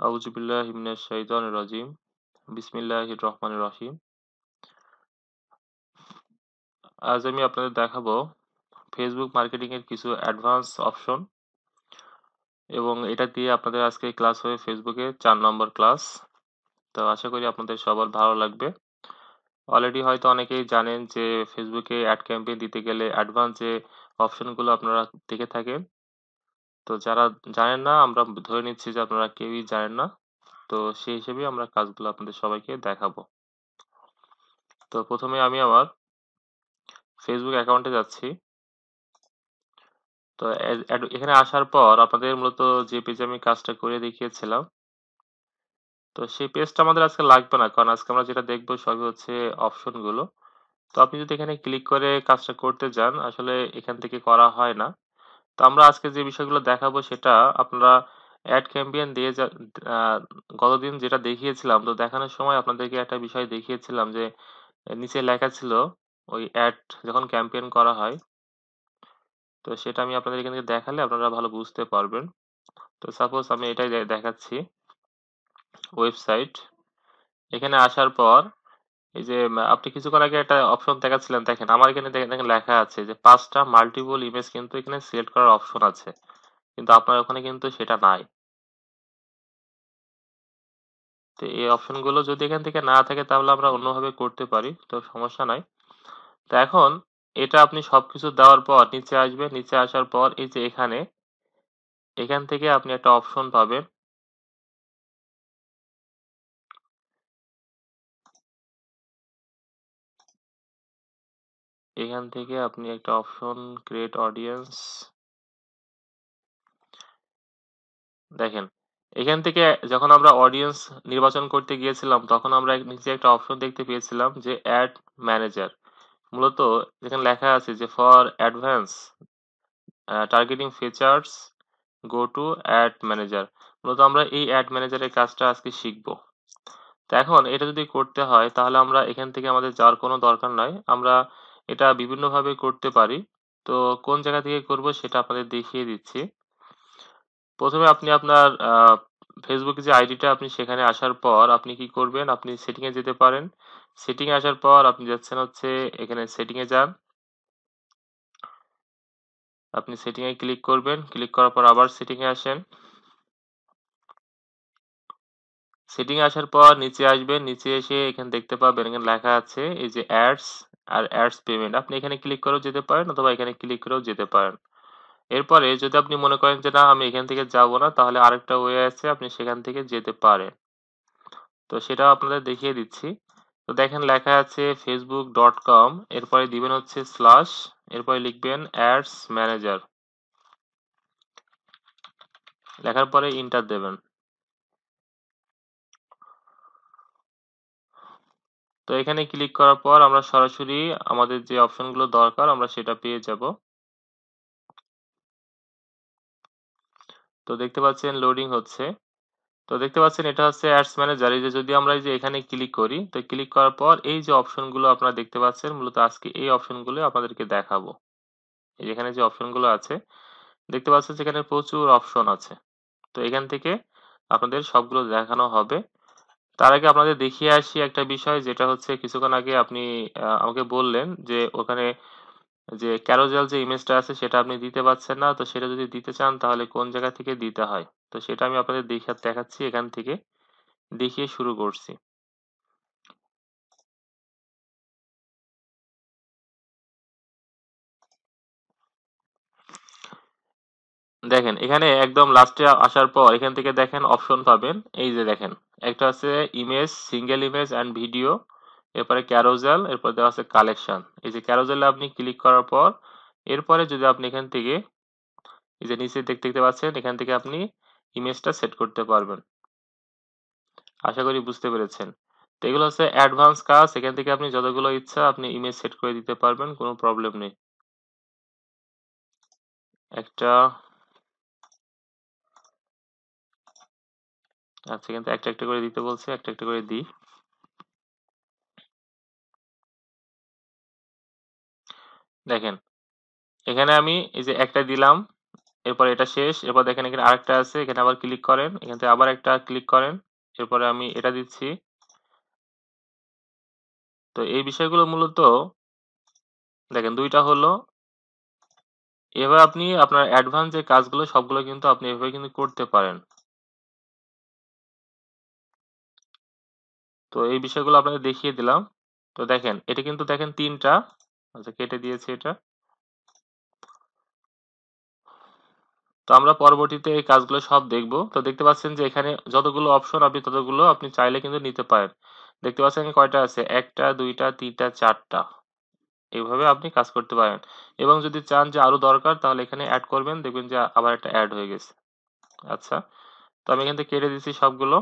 আউযু বিল্লাহি মিনাশ শাইতানির রাজিম। বিসমিল্লাহির রহমানির রহিম। আজ আমি আপনাদের দেখাবো ফেসবুক মার্কেটিং এর কিছু অ্যাডভান্স অপশন এবং এটা দিয়ে আপনাদের আজকে ক্লাস হবে ফেসবুকে 4 নম্বর ক্লাস। তো আশা করি আপনাদের সবার ভালো লাগবে। অলরেডি হয়তো অনেকেই জানেন যে ফেসবুকে অ্যাড ক্যাম্পেইন দিতে গেলে অ্যাডভান্স যে অপশনগুলো আপনারা দেখে থাকেন। তো যারা জানেন না আমরা ধরে নিচ্ছি যে আপনারা কেউই জানেন না। তো সেই হিসেবেই আমরা কাজগুলো আপনাদের সবাইকে দেখাবো। তো প্রথমে আমি আমার ফেসবুক অ্যাকাউন্টে যাচ্ছি। তো এখানে আসার পর আপনাদের মূলত যে পেজে আমি কাজটা করে দেখিয়েছিলাম, তো সেই পেজটা আমাদের আজকে লাগবে না, কারণ আজকে আমরা যেটা দেখবো সবই হচ্ছে অপশন গুলো। তো আপনি যদি এখানে ক্লিক করে কাজটা করতে যান, আসলে এখান থেকে করা হয় না। তো আমরা আজকে যে বিষয়গুলো দেখাবো সেটা আপনারা অ্যাড ক্যাম্পেইন দিয়ে গতদিন যেটা দেখিয়েছিলাম, তো দেখানোর সময় আপনাদেরকে একটা বিষয় দেখিয়েছিলাম যে নিচে লেখা ছিল ওই অ্যাড যখন ক্যাম্পেইন করা হয়, তো সেটা আমি আপনাদের এখান থেকে দেখালে আপনারা ভালো বুঝতে পারবেন। তো সাপোজ আমি এটাই দেখাচ্ছি ওয়েবসাইট। এখানে আসার পর এই যে আপনি কিছুক্ষণ আগে একটা অপশন দেখাচ্ছিলেন, দেখেন আমার এখানে দেখেন লেখা আছে যে 5টা মাল্টিপল ইমেজ কিন্তু এখানে সিলেক্ট করার অপশন আছে, কিন্তু আপনার ওখানে কিন্তু সেটা নাই। তো এই অপশনগুলো যদি এখান থেকে না থাকে তাহলে আমরা অন্যভাবে করতে পারি, তো সমস্যা নাই। তো এখন এটা আপনি সবকিছু দেওয়ার পর নিচে আসবেন, নিচে আসার পর এই যে এখান থেকে আপনি একটা অপশন পাবেন। এখান থেকে আপনি একটা অপশন ক্রিয়েট অডিয়েন্স দেখেন। এখান থেকে যখন আমরা অডিয়েন্স নির্বাচন করতে গিয়েছিলাম তখন আমরা নিচে একটা অপশন দেখতে পেয়েছিলাম যে অ্যাড ম্যানেজার। মূলত এখানে লেখা আছে যে for advance targeting features go to add manager. মূলত আমরা এই অ্যাড ম্যানেজারের কাজটা আজকে শিখবো। তো এখন এটা যদি করতে হয় তাহলে আমরা এখান থেকে আমাদের যাওয়ার কোনো দরকার নাই, আমরা এটা বিভিন্নভাবে করতে পারি। তো কোন জায়গা থেকে করব সেটা আপনাদের দেখিয়ে দিচ্ছি। প্রথমে আপনি আপনার ফেসবুকে যে আইডিটা আপনি সেখানে আসার পর আপনি কি করবেন, আপনি সেটিং এ যেতে পারেন। সেটিং এ আসার পর আপনি যাচ্ছেন হচ্ছে এখানে সেটিং এ যান। আপনি সেটিং এ ক্লিক করবেন, ক্লিক করার পর আবার সেটিং এ আসেন। সেটিং এ আসার পর নিচে আসবেন, নিচে এসে এখানে দেখতে পাবেন এখানে লেখা আছে এই যে অ্যাডস আর অ্যাডস পেমেন্ট। আপনি এখানে ক্লিক করেও যেতে পারেন অথবা এখানে ক্লিক করেও যেতে পারেন। এরপরে যদি আপনি মনে করেন যে না আমি এখান থেকে যাব না, তাহলে আরেকটা ওয়ে আছে, আপনি সেখান থেকে যেতে পারেন। তো সেটাও আপনাদের দেখিয়ে দিচ্ছি। তো দেখেন লেখা আছে facebook.com, এরপরে দিবেন হচ্ছে স্ল্যাশ, এরপরে লিখবেন অ্যাডস ম্যানেজার, লেখার পরে ইন্টার দেবেন। তো এখানে ক্লিক করার পর আমরা সরাসরি আমাদের যে অপশনগুলো দরকার আমরা সেটা পেয়ে যাব। তো দেখতে পাচ্ছেন লোডিং হচ্ছে। তো দেখতে পাচ্ছেন এটা হচ্ছে অ্যাডস ম্যানেজার। এই যে যদি আমরা এই যে এখানে ক্লিক করি, তো ক্লিক করার পর এই যে অপশনগুলো আপনারা দেখতে পাচ্ছেন, মূলত আজকে এই অপশনগুলো আপনাদেরকে দেখাবো। এই যে এখানে যে অপশনগুলো আছে দেখতে পাচ্ছেন সেখানে প্রচুর অপশন আছে। তো এখান থেকে আপনাদের সবগুলো দেখানো হবে। তার আগে আপনাদের দেখিয়ে আসি একটা বিষয়, যেটা হচ্ছে কিছুক্ষণ আগে আপনি আমাকে বললেন যে ওখানে যে ক্যারোজেল যে ইমেজটা আছে সেটা আপনি দিতে পারছেন না। তো সেটা যদি দিতে চান তাহলে কোন জায়গা থেকে দিতে হয়, তো সেটা আমি আপনাদের দেখাচ্ছি। এখান থেকে দেখিয়ে শুরু করছি। দেখেন এখানে একদম লাস্টে আসার পর এখান থেকে দেখেন অপশন পাবেন। এই যে দেখেন একটা আছে image, single image and video, এরপরে ক্যারোজেল, এরপর দেওয়া আছে কালেকশন। এই যে ক্যারোজেলে আপনি ক্লিক করার পর এরপরে যদি আপনি এখান থেকে এই যে নিচে দেখতে দেখতে পাচ্ছেন এখান থেকে আপনি ইমেজটা সেট করতে পারবেন। আশা করি বুঝতে পেরেছেন। তো এগুলো হচ্ছে অ্যাডভান্স কাজ, এখান থেকে আপনি যতগুলো ইচ্ছা আপনি ইমেজ সেট করে দিতে পারবেন, কোনো প্রবলেম নেই। একটা আচ্ছা, কিন্তু একটা একটা করে দিতে বলছে, একটা একটা করে দিই। দেখেন এখানে আমি এই যে একটা দিলাম, এরপর এটা শেষ। এরপর দেখেন এখানে আরেকটা আছে, এখানে আবার ক্লিক করেন, এখান থেকে আবার একটা ক্লিক করেন। এরপরে আমি এটা দিচ্ছি। তো এই বিষয়গুলো মূলত দেখেন ২ টা হলো। এভাবে আপনি আপনার অ্যাডভান্স যে কাজগুলো সবগুলো কিন্তু আপনি এভাবে কিন্তু করতে পারেন। তো এই বিষয়গুলো আপনাদের দেখিয়ে দিলাম। তো দেখেন এটা কিন্তু দেখেন ৩ টা। আচ্ছা কেটে দিয়েছি এটা। তো আমরা পরবর্তীতে এই কাজগুলো সব দেখব। তো দেখতে পাচ্ছেন যে এখানে যতগুলো অপশন আপনি ততগুলো আপনি চাইলে কিন্তু নিতে পারেন। দেখতে পাচ্ছেন এখানে কয়টা আছে? ১ টা, ২ টা, ৩ টা, ৪ টা। এভাবে আপনি কাজ করতে পারেন। এবং যদি চান যে আরো দরকার তাহলে এখানে এড করবেন। দেখবেন যে আবার একটা এড হয়ে গেছে। আচ্ছা। তো আমি এখান থেকে কেটে দিচ্ছি সবগুলো।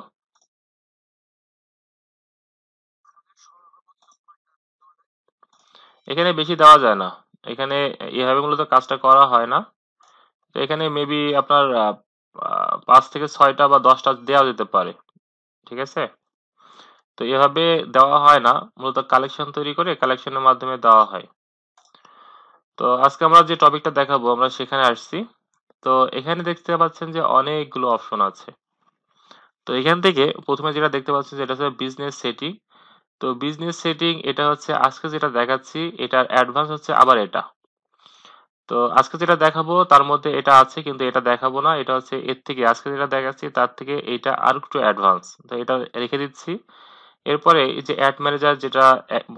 এখানে বেশি দেওয়া যায় না। এখানে এভাবে মূলত কাজটা করা হয় না। তো এখানে মেবি আপনার ৫ থেকে ৬ টা বা ১০ টা দেওয়া যেতে পারে। ঠিক আছে? তো এভাবে দেওয়া হয় না। মূলত কালেকশন তৈরি করে কালেকশনের মাধ্যমে দেওয়া হয়। তো আজকে আমরা যে টপিকটা দেখাবো আমরা সেখানে আসছি। তো এখানে দেখতে পাচ্ছেন যে অনেকগুলো অপশন আছে। তো এখান থেকে ১ম এ যেটা দেখতে পাচ্ছেন যে এটা হচ্ছে বিজনেস সেটিং। তো বিজনেস সেটিং এটা হচ্ছে আজকে যেটা দেখাচ্ছি এটার অ্যাডভান্স হচ্ছে আবার এটা। তো আজকে যেটা দেখাবো তার মধ্যে এটা আছে কিন্তু এটা দেখাবো না। এটা হচ্ছে এর থেকে আজকে যেটা দেখাচ্ছি তার থেকে এইটা আরেকটু অ্যাডভান্স। তো এটা রেখে দিচ্ছি। এরপরে এই যে এড ম্যানেজার যেটা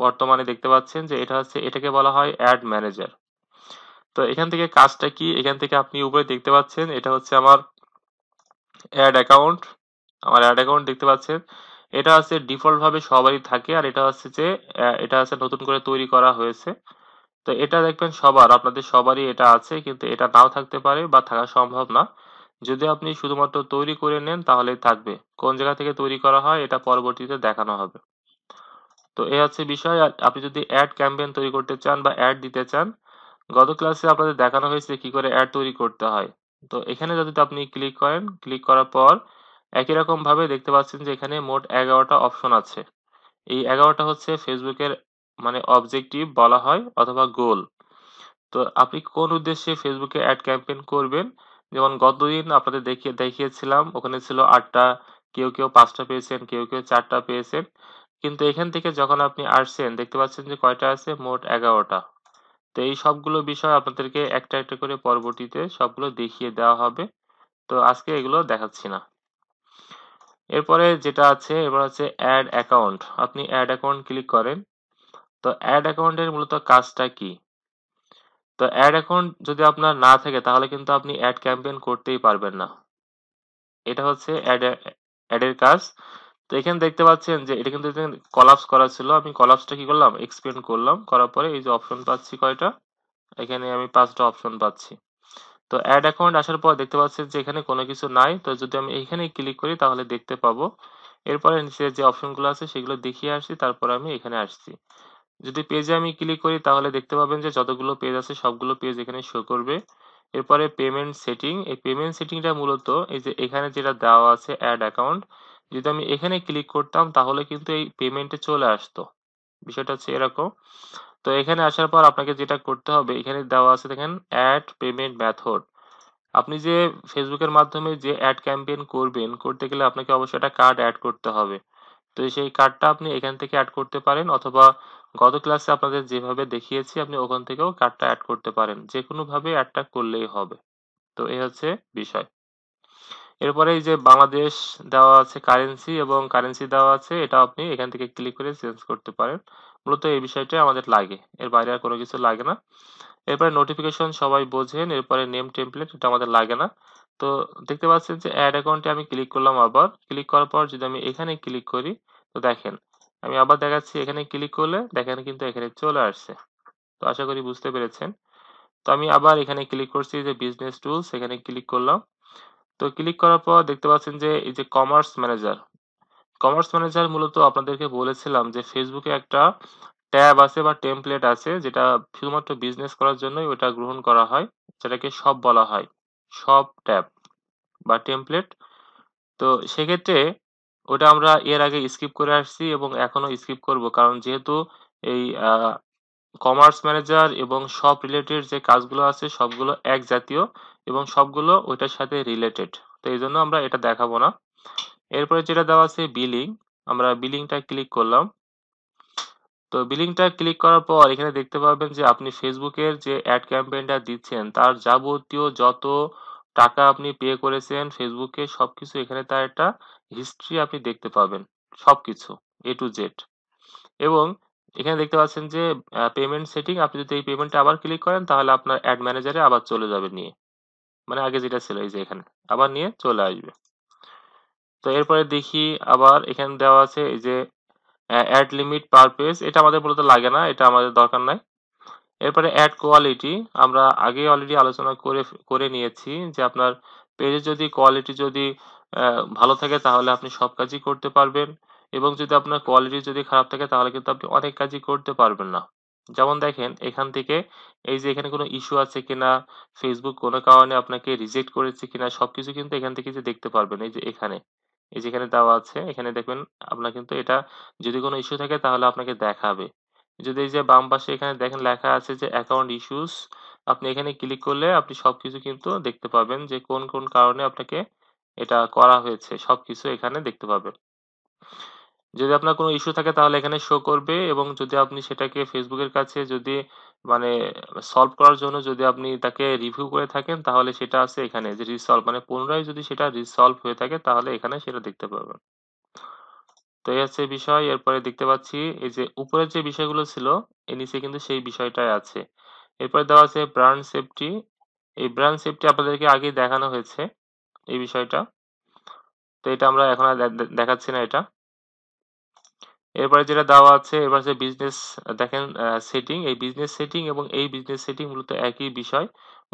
বর্তমানে দেখতে পাচ্ছেন যে এটা হচ্ছে এটাকে বলা হয় এড ম্যানেজার। তো এখান থেকে কাজটা কি? এখান থেকে আপনি উপরে দেখতে পাচ্ছেন এটা হচ্ছে আমার এড অ্যাকাউন্ট। আমার এড অ্যাকাউন্ট দেখতে পাচ্ছেন। এটা হচ্ছে ডিফল্ট ভাবে সবারই থাকে আর এটা হচ্ছে যে এটা হচ্ছে নতুন করে তৈরি করা হয়েছে। তো এটা দেখবেন সবার আপনাদের সবারই এটা আছে কিন্তু এটা নাও থাকতে পারে বা থাকা সম্ভব না। যদি আপনি শুধুমাত্র তৈরি করে নেন তাহলেই থাকবে। কোন জায়গা থেকে তৈরি করা হয় এটা পরবর্তীতে দেখানো হবে। তো এই হচ্ছে বিষয়। আর আপনি যদি অ্যাড ক্যাম্পেইন তৈরি করতে চান বা অ্যাড দিতে চান, গত ক্লাসে আপনাদের দেখানো হয়েছে কি করে অ্যাড তৈরি করতে হয়। তো এখানে যদি আপনি ক্লিক করেন, ক্লিক করার পর একই রকম ভাবে দেখতে পাচ্ছেন যে এখানে মোট ১১ টা অপশন আছে। এই ১১ টা হচ্ছে ফেসবুকের মানে অবজেক্টিভ বলা হয় অথবা গোল। তো আপনি কোন উদ্দেশ্যে ফেসবুকে অ্যাড ক্যাম্পেইন করবেন? যেমন গতদিন আপনাদের দেখিয়েছিলাম ওখানে ছিল ৮ টা, কেউ ৫ টা পেয়েছেন, কেউ ৪ টা পেয়েছেন। কিন্তু এখান থেকে যখন আপনি আসছেন দেখতে পাচ্ছেন যে কয়টা আছে? মোট ১১ টা। তো এই সবগুলো বিষয় আপনাদেরকে একটা করে পরবর্তীতে সবগুলো দেখিয়ে দেওয়া হবে। তো আজকে এগুলো দেখাচ্ছি না। এরপরে যেটা আছে এবার হচ্ছে এড অ্যাকাউন্ট। আপনি এড অ্যাকাউন্ট ক্লিক করেন। তো এড অ্যাকাউন্টের মূলত কাজটা কি? তো এড অ্যাকাউন্ট যদি আপনার না থাকে তাহলে কিন্তু আপনি এড ক্যাম্পেইন করতেই পারবেন না। এটা হচ্ছে এড এর কাজ। তো এখানে দেখতে পাচ্ছেন যে এটা কিন্তু কলাপস করা ছিল। আমি কলাপসটা কি করলাম? এক্সপেন্ড করলাম। করার পরে এই যে অপশন পাচ্ছি কয়টা? এখানে আমি ৫ টা অপশন পাচ্ছি। তো এড অ্যাকাউন্ট আসার পর দেখতে পাচ্ছেন যে এখানে কোনো কিছু নাই। তো যদি আমি এইখানেই ক্লিক করি তাহলে দেখতে পাবো। এরপরে নিচে যে অপশনগুলো আছে সেগুলো দেখিয়ে আসছি। তারপর আমি এখানে আসছি। যদি পেজে আমি ক্লিক করি তাহলে দেখতে পাবেন যে যতগুলো পেজ আছে সবগুলো পেজ এখানে শো করবে। এরপরে পেমেন্ট সেটিং। এই পেমেন্ট সেটিংটা মূলত এই যে এখানে যেটা দেওয়া আছে এড অ্যাকাউন্ট। যদি আমি এখানে ক্লিক করতাম তাহলে কিন্তু এই পেমেন্টে চলে আসতো। বিষয়টা হচ্ছে এরকম। তো এখানে আসার পর আপনাকে যেটা করতে হবে এখানে দেওয়া আছে দেখেন এড পেমেন্ট মেথড। আপনি যে ফেসবুকের মাধ্যমে যে এড ক্যাম্পেইন করবেন, করতে গেলে আপনাকে অবশ্যই একটা কার্ড এড করতে হবে। তো সেই কার্ডটা আপনি এখান থেকে এড করতে পারেন অথবা গত ক্লাসে আপনাদের যেভাবে দেখিয়েছি আপনি ওখান থেকেও কার্ডটা এড করতে পারেন। যেকোনোভাবে এডটা করলেই হবে। তো এই হচ্ছে বিষয়। এরপরে এই যে বাংলাদেশ দেওয়া আছে কারেন্সি এবং কারেন্সি দেওয়া আছে এটা আপনি এখান থেকে ক্লিক করে চেঞ্জ করতে পারেন। মূলত এই বিষয়টাই আমাদের লাগে। এর বাইরে আর কোনো কিছু লাগে না। এরপরে নোটিফিকেশন সবাই বোঝেন। এরপরে নেম টেমপ্লেট এটা আমাদের লাগে না। তো দেখতে পাচ্ছেন যে এড অ্যাকাউন্টে আমি ক্লিক করলাম আবার। ক্লিক করার পর যদি আমি এখানে ক্লিক করি তো দেখেন আমি আবার দেখাচ্ছি এখানে ক্লিক করলে দেখেন কিন্তু এখানে চলে আসছে। তো আশা করি বুঝতে পেরেছেন। তো আমি আবার এখানে ক্লিক করছি যে বিজনেস টুলস এখানে ক্লিক করলাম। তো ক্লিক করার পর দেখতে পাচ্ছেন যে এই যে কমার্স ম্যানেজার। কমার্স ম্যানেজার মূলত আপনাদেরকে বলেছিলাম যে ফেসবুকে একটা ট্যাব আছে বা টেমপ্লেট আছে যেটা শুধুমাত্র বিজনেস করার জন্যই ওটা গ্রহণ করা হয়। যেটাকে শপ বলা হয়। শপ ট্যাব বা টেমপ্লেট। তো সেক্ষেত্রে ওটা আমরা এর আগে স্কিপ করে আসছি এবং এখনো স্কিপ করব। কারণ যেহেতু এই কমার্স ম্যানেজার এবং শপ রিলেটেড যে কাজগুলো আছে সবগুলো এক জাতীয় এবং সবগুলো ওইটার সাথে রিলেটেড। তো এই জন্য আমরা এটা দেখাবো না। এরপরে যেটা দেওয়া আছে বিলিং, আমরা বিলিংটা ক্লিক করলাম। তো বিলিংটা ক্লিক করার পর এখানে দেখতে পাবেন যে আপনি ফেসবুকের যে অ্যাড ক্যাম্পেইনটা দিচ্ছেন তার যাবতীয় যত টাকা আপনি পে করেছেন ফেসবুকে সবকিছু এখানে তার একটা হিস্ট্রি আপনি দেখতে পাবেন, সবকিছু এ টু জেড। এবং এখানে দেখতে পাচ্ছেন যে পেমেন্ট সেটিং, আপনি যদি এই পেমেন্টে আবার ক্লিক করেন তাহলে আপনার অ্যাড ম্যানেজারে আবার চলে যাবে নিয়ে, মানে আগে যেটা ছিল এই যে এখানে আবার নিয়ে চলে আসবে। তো এরপরে দেখি আবার এখানে দেওয়া আছে এই যে অ্যাড লিমিট পার পেজ, এটা আমাদের মূলত লাগে না, এটা আমাদের দরকার নাই। এরপরে অ্যাড কোয়ালিটি, আমরা আগে অলরেডি আলোচনা করে নিয়েছি যে আপনার পেজের যদি কোয়ালিটি যদি ভালো থাকে তাহলে আপনি সব কাজই করতে পারবেন, এবং যদি আপনার কোয়ালিটি যদি খারাপ থাকে তাহলে কিন্তু আপনি অনেক কাজই করতে পারবেন না। যেমন দেখেন এখান থেকে এই যে এখানে কোনো ইস্যু আছে কিনা, ফেসবুক কোনো কারণে আপনাকে রিজেক্ট করেছে কিনা সবকিছু কিন্তু এখান থেকে যে দেখতে পারবেন। এই যে এখানে, এই যে এখানে দেওয়া আছে, এখানে দেখবেন আপনার কিন্তু এটা যদি কোনো ইস্যু থাকে তাহলে আপনাকে দেখাবে। যদি এই যে বাম পাশে এখানে দেখেন লেখা আছে যে অ্যাকাউন্ট ইস্যুস, আপনি এখানে ক্লিক করলে আপনি সবকিছু কিন্তু দেখতে পাবেন যে কোন কোন কারণে আপনাকে এটা করা হয়েছে, সবকিছু এখানে দেখতে পাবেন। যদি আপনার কোনো ইস্যু থাকে তাহলে এখানে শো করবে, এবং যদি আপনি সেটাকে ফেসবুকের কাছে যদি মানে সলভ করার জন্য যদি আপনি তাকে রিভিউ করে থাকেন তাহলে সেটা আছে এখানে যে রিসলভ, মানে পুনরায় যদি সেটা রিসলভ হয়ে থাকে তাহলে এখানে সেটা দেখতে পাবেন। তো এই হচ্ছে বিষয়। এরপরে দেখতে পাচ্ছি এই যে উপরের যে বিষয়গুলো ছিল এর নিচে কিন্তু সেই বিষয়টাই আছে। এরপরে দেওয়া আছে ব্র্যান্ড সেফটি। এই ব্র্যান্ড সেফটি আপনাদেরকে আগেই দেখানো হয়েছে এই বিষয়টা। তো এটা আমরা এখন আর দেখাচ্ছি না এটা। এরপরে যেটা দেওয়া আছে এবার হচ্ছে বিজনেস, দেখেন সেটিং, এই বিজনেস সেটিং এবং এই বিজনেস সেটিং মূলত একই বিষয়।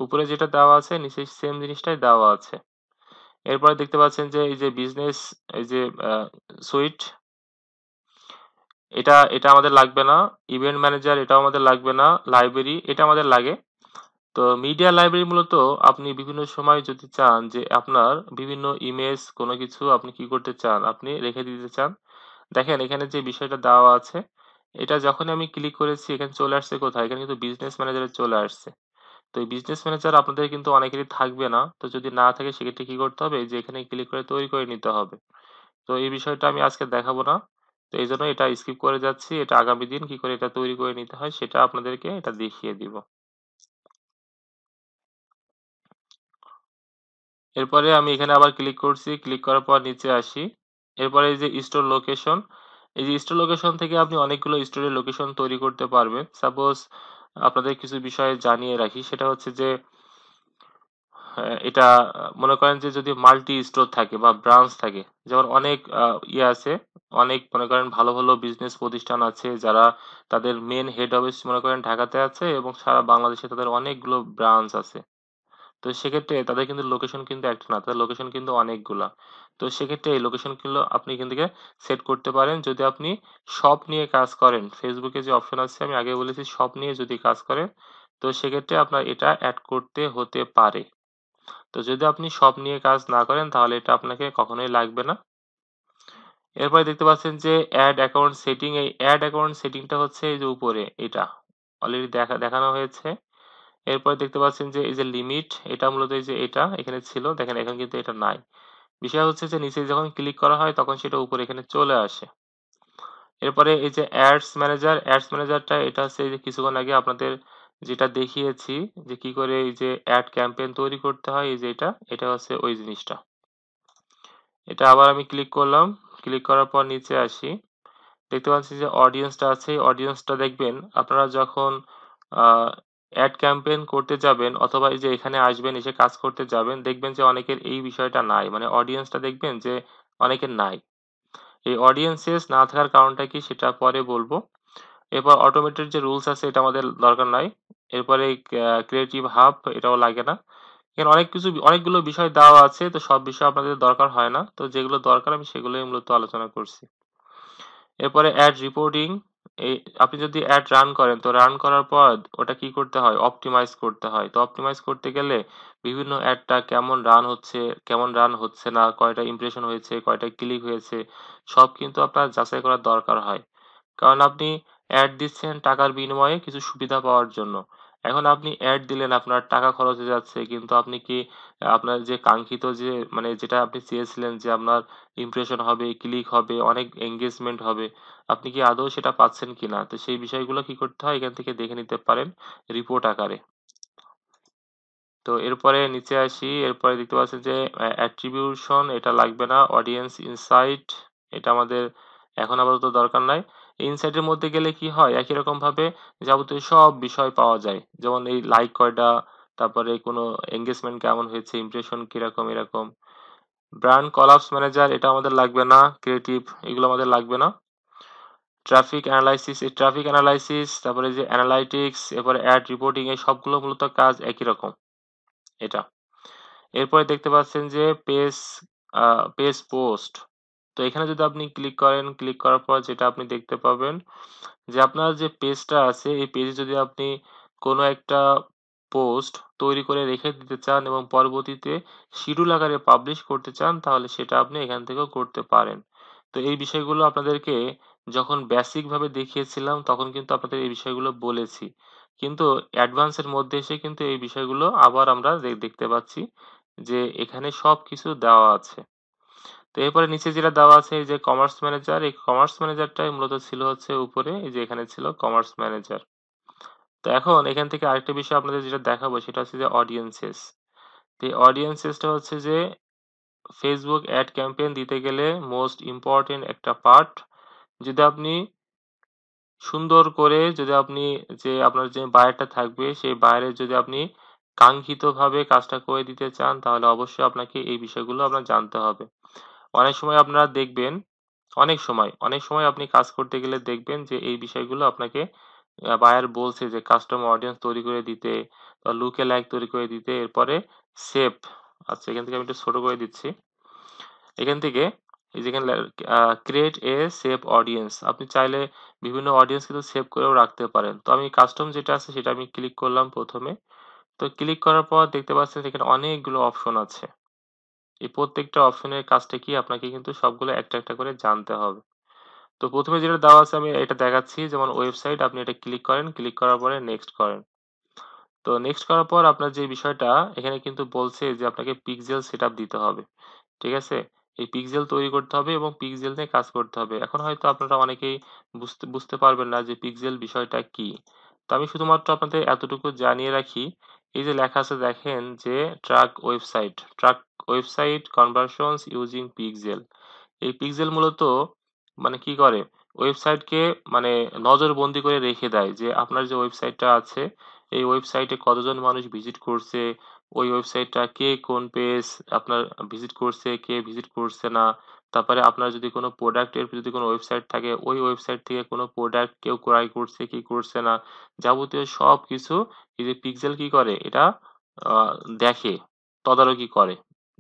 উপরে যেটা দেওয়া আছে নিচে সেম জিনিসটাই দেওয়া আছে। এরপরে দেখতে পাচ্ছেন যে এই যে বিজনেস, এই যে সুইট, এটা এটা আমাদের লাগবে না। ইভেন্ট ম্যানেজার এটাও আমাদের লাগবে না। লাইব্রেরি এটা আমাদের লাগে। তো মিডিয়া লাইব্রেরি মূলত আপনি বিভিন্ন সময় যদি চান যে আপনার বিভিন্ন ইমেজ কোনো কিছু আপনি কি করতে চান, আপনি রেখে দিতে চান। দেখেন এখানে যে বিষয়টা দেওয়া আছে, এটা যখনই আমি ক্লিক করেছি এখানে চলে আসছে কোথায়, এখানে কিন্তু বিজনেস ম্যানেজারে চলে আসছে। তো এই বিজনেস ম্যানেজার আপনাদের কিন্তু অনেকেরই থাকবে না, তো যদি না থাকে সেক্ষেত্রে কি করতে হবে, এই যে এখানে ক্লিক করে তৈরি করে নিতে হবে। তো এই বিষয়টা আমি আজকে দেখাবো না, তো এই জন্য এটা স্কিপ করে যাচ্ছি। এটা আগামী দিন কি করে এটা তৈরি করে নিতে হয় সেটা আপনাদেরকে এটা দেখিয়ে দিব। এরপরে আমি এখানে আবার ক্লিক করছি, ক্লিক করার পর নিচে আসি। এরপরে এই যে স্টোর লোকেশন, এই যে স্টোর লোকেশন থেকে আপনি অনেকগুলো স্টোরের লোকেশন তৈরি করতে পারবেন। সাপোজ আপনাদের কিছু বিষয়ে জানিয়ে রাখি, সেটা হচ্ছে যে এটা মনে করেন যে যদি মাল্টি স্টোর থাকে বা ব্রাঞ্চ থাকে, যেমন অনেক ইয়ে আছে, অনেক মনে করেন ভালো ভালো বিজনেস প্রতিষ্ঠান আছে যারা তাদের মেন হেড অফিস মনে করেন ঢাকাতে আছে এবং সারা বাংলাদেশে তাদের অনেকগুলো ব্রাঞ্চ আছে। তো সেক্ষেত্রে তাদের কিন্তু লোকেশন কিন্তু একটা না, তাদের লোকেশন কিন্তু অনেকগুলা। তো সেক্ষেত্রে এই লোকেশন গুলো আপনি এখান থেকে সেট করতে পারেন যদি আপনি শপ নিয়ে কাজ করেন। ফেসবুকে যে অপশন আছে আমি আগে বলেছি শপ নিয়ে যদি কাজ করেন, তো সেক্ষেত্রে আপনার এটা অ্যাড করতে হতে পারে। তো যদি আপনি শপ নিয়ে কাজ না করেন তাহলে এটা আপনাকে কখনোই লাগবে না। এরপরে দেখতে পাচ্ছেন যে অ্যাড অ্যাকাউন্ট সেটিং, এই অ্যাড অ্যাকাউন্ট সেটিংটা হচ্ছে এই যে উপরে এটা অলরেডি দেখানো হয়েছে। এরপরে দেখতে পাচ্ছেন যে এই যে লিমিট, এটা মূলত এই যে এটা এখানে ছিল, দেখেন এখন কিন্তু এটা নাই। বিষয় হচ্ছে যে নিচে যখন ক্লিক করা হয় তখন সেটা উপরে এখানে চলে আসে। এরপরে এই যে অ্যাডস ম্যানেজার, অ্যাডস ম্যানেজারটা এটা হচ্ছে এই যে কিছুক্ষণ আগে আপনাদের যেটা দেখিয়েছি যে কি করে এই যে অ্যাড ক্যাম্পেইন তৈরি করতে হয়, এই যে এটা হচ্ছে ওই জিনিসটা। এটা আবার আমি ক্লিক করলাম, ক্লিক করার পর নিচে আসি। দেখতে পাচ্ছি যে অডিয়েন্সটা আছে, এই অডিয়েন্সটা দেখবেন আপনারা যখন অ্যাড ক্যাম্পেইন করতে যাবেন অথবা এই যে এখানে আসবেন এসে কাজ করতে যাবেন দেখবেন যে অনেকের এই বিষয়টা নাই, মানে অডিয়েন্সটা দেখবেন যে অনেকের নাই। এই অডিয়েন্সেস না থাকার কারণটা কি সেটা পরে বলবো। এরপর অটোমেটেড যে রুলস আছে এটা আমাদের দরকার নাই। এরপরে ক্রিয়েটিভ হাব এটাও লাগে না। এখানে অনেক কিছু অনেকগুলো বিষয় দেওয়া আছে, তো সব বিষয় আপনাদের দরকার হয় না, তো যেগুলো দরকার আমি সেগুলোই মূলত আলোচনা করছি। এরপরে অ্যাড রিপোর্টিং, এই আপনি যদি অ্যাড রান করেন তো রান করার পর ওটা কি করতে হয়, অপটিমাইজ করতে হয়। তো অপটিমাইজ করতে গেলে বিভিন্ন অ্যাডটা কেমন রান হচ্ছে, কেমন রান হচ্ছে না, কয়টা ইমপ্রেশন হয়েছে, কয়টা ক্লিক হয়েছে, সব কিন্তু আপনার যাচাই করার দরকার হয়। কারণ আপনি অ্যাড দিচ্ছেন টাকার বিনিময়ে কিছু সুবিধা পাওয়ার জন্য। এখন আপনি অ্যাড দিলেন, আপনার টাকা খরচ হয়ে যাচ্ছে, কিন্তু আপনি কি আপনার যে কাঙ্ক্ষিত যে মানে যেটা আপনি চেয়েছিলেন যে আপনার ইমপ্রেশন হবে, ক্লিক হবে, অনেক এনগেজমেন্ট হবে, আপনি কি আদৌ সেটা পাচ্ছেন কিনা? তো সেই বিষয়গুলো কি করতে হয়? এখান থেকে দেখে নিতে পারেন রিপোর্ট আকারে। তো এরপরে নিচে আসি। এরপরে দেখতে পাচ্ছেন যে অ্যাট্রিবিউশন এটা লাগবে না। অডিয়েন্স ইনসাইট এটা আমাদের এখন আপাতত দরকার নাই। ইনসাইটের মধ্যে গেলে কি হয়? একই রকম ভাবে যাবতীয় সব বিষয় পাওয়া যায়। যেমন এই লাইক কয়টা, তারপরে কোনো এনগেজমেন্ট কেমন হয়েছে, ইমপ্রেশন কিরকম এরকম। ব্র্যান্ড কলাপস ম্যানেজার এটা আমাদের লাগবে না। ক্রিয়েটিভ এগুলো আমাদের লাগবে না। ট্রাফিক অ্যানালাইসিস, এই ট্রাফিক অ্যানালাইসিস, তারপরে যে অ্যানালাইটিক্স, এরপরে অ্যাড রিপোর্টিং, এই সবগুলো মূলত কাজ একই রকম এটা। এরপরে দেখতে পাচ্ছেন যে পেজ পোস্ট। তো এখানে যদি আপনি ক্লিক করেন, ক্লিক করার পর যেটা আপনি দেখতে পাবেন যে আপনার যে পেজটা আছে এই পেজে যদি আপনি কোনো একটা পোস্ট তৈরি করে রেখে দিতে চান এবং পরবর্তীতে শিডিউল আকারে পাবলিশ করতে চান, তাহলে সেটা আপনি এখান থেকেও করতে পারেন। তো এই বিষয়গুলো আপনাদেরকে যখন বেসিক ভাবে দেখিয়েছিলাম তখন কিন্তু আপনাদের এই বিষয়গুলো বলেছি, কিন্তু অ্যাডভান্সের মধ্যে এসে কিন্তু এই বিষয়গুলো আবার আমরা দেখতে পাচ্ছি যে এখানে সবকিছু দেওয়া আছে। তো এরপরে নিচে যেটা দেওয়া আছে এই যে কমার্স ম্যানেজার, এই কমার্স ম্যানেজারটাই মূলত ছিল হচ্ছে উপরে, এই যে এখানে ছিল কমার্স ম্যানেজার। তো এখন এখান থেকে আরেকটা বিষয় আপনাদের যেটা দেখাবো সেটা হচ্ছে যে অডিয়েন্সেস। তো এই অডিয়েন্সেসটা হচ্ছে যে ফেসবুক অ্যাড ক্যাম্পেইন দিতে গেলে মোস্ট ইম্পর্টেন্ট একটা পার্ট। যদি আপনি সুন্দর করে যদি আপনি যে আপনার যে বায়ারটা থাকবে সেই বায়ারের যদি আপনি কাঙ্ক্ষিতভাবে কাজটা করে দিতে চান, তাহলে অবশ্যই আপনাকে এই বিষয়গুলো আপনার জানতে হবে। অনেক সময় আপনারা দেখবেন, অনেক সময় আপনি কাজ করতে গেলে দেখবেন যে এই বিষয়গুলো আপনাকে বায়ার বলছে যে কাস্টমার অডিয়েন্স তৈরি করে দিতে বা লুকে লাইক তৈরি করে দিতে। এরপরে সেভ, আচ্ছা এখান থেকে আমি একটু ছোট করে দিচ্ছি। এখান থেকে এই যেখানে ক্রিয়েট এ সেভ অডিয়েন্স, আপনি চাইলে বিভিন্ন অডিয়েন্স কিন্তু সেভ করেও রাখতে পারেন। তো আমি কাস্টম যেটা আছে সেটা আমি ক্লিক করলাম প্রথমে। তো ক্লিক করার পর দেখতে পাচ্ছেন এখানে অনেকগুলো অপশন আছে। এই প্রত্যেকটা অপশনের কাজটা কি আপনাকে কিন্তু সবগুলো একটা একটা করে জানতে হবে। তো প্রথমে যেটা দেওয়া আছে আমি এটা দেখাচ্ছি, যেমন ওয়েবসাইট, আপনি এটা ক্লিক করেন, ক্লিক করার পরে নেক্সট করেন। তো নেক্সট করার পর আপনার যে বিষয়টা এখানে কিন্তু বলছে যে আপনাকে পিক্সেল সেটআপ দিতে হবে। ঠিক আছে? এই পিক্সেল তৈরি করতে হবে এবং পিক্সেল নিয়ে কাজ করতে হবে। এখন হয়তো আপনারা অনেকেই বুঝতে বুঝতে পারবেন না যে পিক্সেল বিষয়টা কি। তো আমি শুধুমাত্র আপনাদের এতটুকু জানিয়ে রাখি, এই যে লেখা আছে দেখেন যে truck website conversions using pixel. এই পিক্সেল মূলত মানে কি করে? ওয়েবসাইটকে মানে নজরবন্দি করে রেখে দেয় যে আপনার যে ওয়েবসাইটটা আছে, এই ওয়েবসাইটে কতজন মানুষ ভিজিট করছে, ওই ওয়েবসাইটটা কে কোন পেজ আপনার ভিজিট করছে, কে ভিজিট করছে না। তারপরে আপনার যদি কোনো প্রোডাক্টের যদি কোনো ওয়েবসাইট থাকে, ওই ওয়েবসাইট থেকে কোনো প্রোডাক্ট কেউ ক্রয় করছে কি করছে না। যাবতীয় সবকিছু এই যে পিক্সেল কি করে? এটা আ দেখে, তদারকি করে।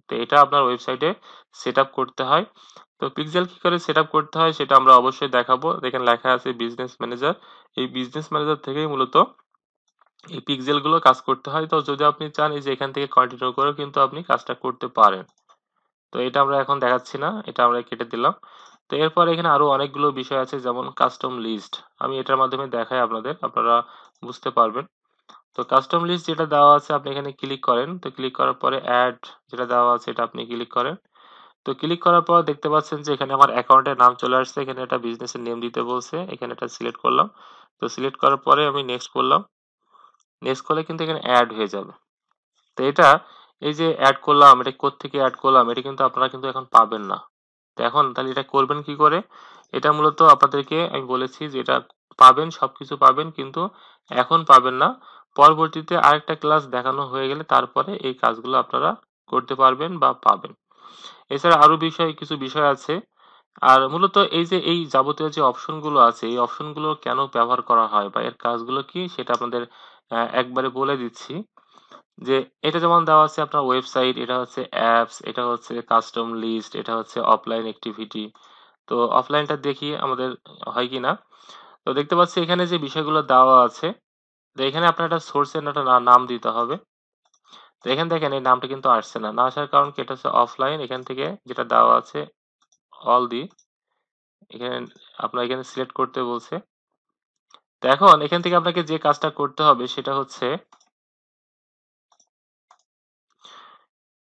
তো এটা আপনার ওয়েবসাইটে সেটআপ করতে হয়। তো পিক্সেল কি করে সেটআপ করতে হয় সেটা আমরা অবশ্যই দেখাবো। দেখেন লেখা আছে বিজনেস ম্যানেজার। এই বিজনেস ম্যানেজার থেকেই মূলত এই পিক্সেল গুলো কাজ করতে হয়। তো যদি আপনি চান এই যে এখান থেকে কন্টিনিউ করেও কিন্তু আপনি কাজটা করতে পারেন। তো এটা আমরা এখন দেখাচ্ছি না, এটা আমরা কেটে দিলাম। তো এরপর এখানে আরো অনেকগুলো বিষয় আছে যেমন কাস্টম লিস্ট। আমি এটার মাধ্যমে দেখাই আপনাদের, আপনারা বুঝতে পারবেন। তো কাস্টম লিস্ট যেটা দেওয়া আছে আপনি এখানে ক্লিক করেন। তো ক্লিক করার পরে অ্যাড যেটা দেওয়া আছে এটা আপনি ক্লিক করেন। তো ক্লিক করার পর দেখতে পাচ্ছেন যে এখানে আমার অ্যাকাউন্টের নাম চলে আসছে। এখানে একটা বিজনেসের নেম দিতে বলছে। এখানে এটা সিলেক্ট করলাম। তো সিলেক্ট করার পরে আমি নেক্সট করলাম। নেক্সট করলে কিন্তু এখানে অ্যাড হয়ে যাবে। তো এটা এই যে এড করলাম, এটা কোত্থেকে এড করলাম এটা কিন্তু আপনারা কিন্তু এখন পাবেন না। তো এখন তাহলে এটা করবেন কি করে? এটা মূলত আপনাদেরকে আমি বলেছি যে এটা পাবেন, সবকিছু পাবেন, কিন্তু এখন পাবেন না। পরবর্তীতে আরেকটা ক্লাস দেখানো হয়ে গেলে তারপরে এই কাজগুলো আপনারা করতে পারবেন বা পাবেন। এছাড়া আরো কিছু বিষয় আছে। আর মূলত এই যে এই যাবতীয় যে অপশন গুলো আছে এই অপশন গুলো কেন ব্যবহার করা হয় বা এর কাজগুলো কি সেটা আপনাদের একবারে বলে দিচ্ছি। যে এটা যেমন দেওয়া আছে আপনার ওয়েবসাইট, এটা হচ্ছে অ্যাপস, এটা হচ্ছে কাস্টম লিস্ট, এটা হচ্ছে অফলাইন অ্যাক্টিভিটি। তো অফলাইনটা দেখি আমাদের হয় কিনা। তো দেখতে পাচ্ছি এখানে যে বিষয়গুলো দেওয়া আছে, তো এখানে আপনার একটা সোর্সের একটা নাম দিতে হবে। তো এখানে দেখেন এই নামটা কিন্তু আসছে না, না আসার কারণ কি? এটা হচ্ছে অফলাইন। এখান থেকে যেটা দেওয়া আছে অল দি, এখানে আপনার এখানে সিলেক্ট করতে বলছে। তো এখন এখান থেকে আপনাকে যে কাজটা করতে হবে সেটা হচ্ছে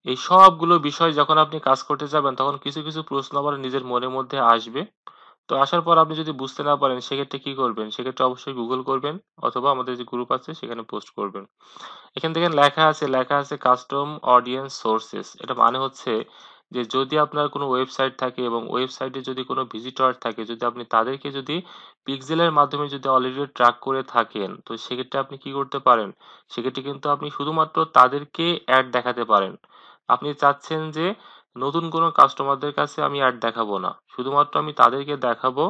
এই সবগুলো বিষয় যখন আপনি কাজ করতে যাবেন তখন কিছু, কিছু প্রশ্ন আবার নিজের মনের মধ্যে আসবে। তো আসার পর আপনি যদি বুঝতে না পারেন সেক্ষেত্রে কি করবেন? সেক্ষেত্রে অবশ্যই গুগল করবেন অথবা আমাদের যে গ্রুপ আছে সেখানে পোস্ট করবেন। এখান থেকে লেখা আছে কাস্টম অডিয়েন্স সোর্সেস। এটা মানে হচ্ছে যে যদি আপনার কোনো ওয়েবসাইট থাকে এবং ওয়েবসাইটে যদি কোনো ভিজিটর থাকে, যদি আপনি তাদেরকে যদি পিক্সেলের মাধ্যমে যদি অলরেডি ট্র্যাক করে থাকেন, তো সেক্ষেত্রে আপনি কি করতে পারেন? সেক্ষেত্রে কিন্তু আপনি শুধুমাত্র তাদেরকে অ্যাড দেখাতে পারেন। আপনি চাচ্ছেন যে নতুন কোনো কাস্টমারদের কাছে আমি অ্যাড দেখাবো না। শুধুমাত্র আমি তাদেরকে দেখাবো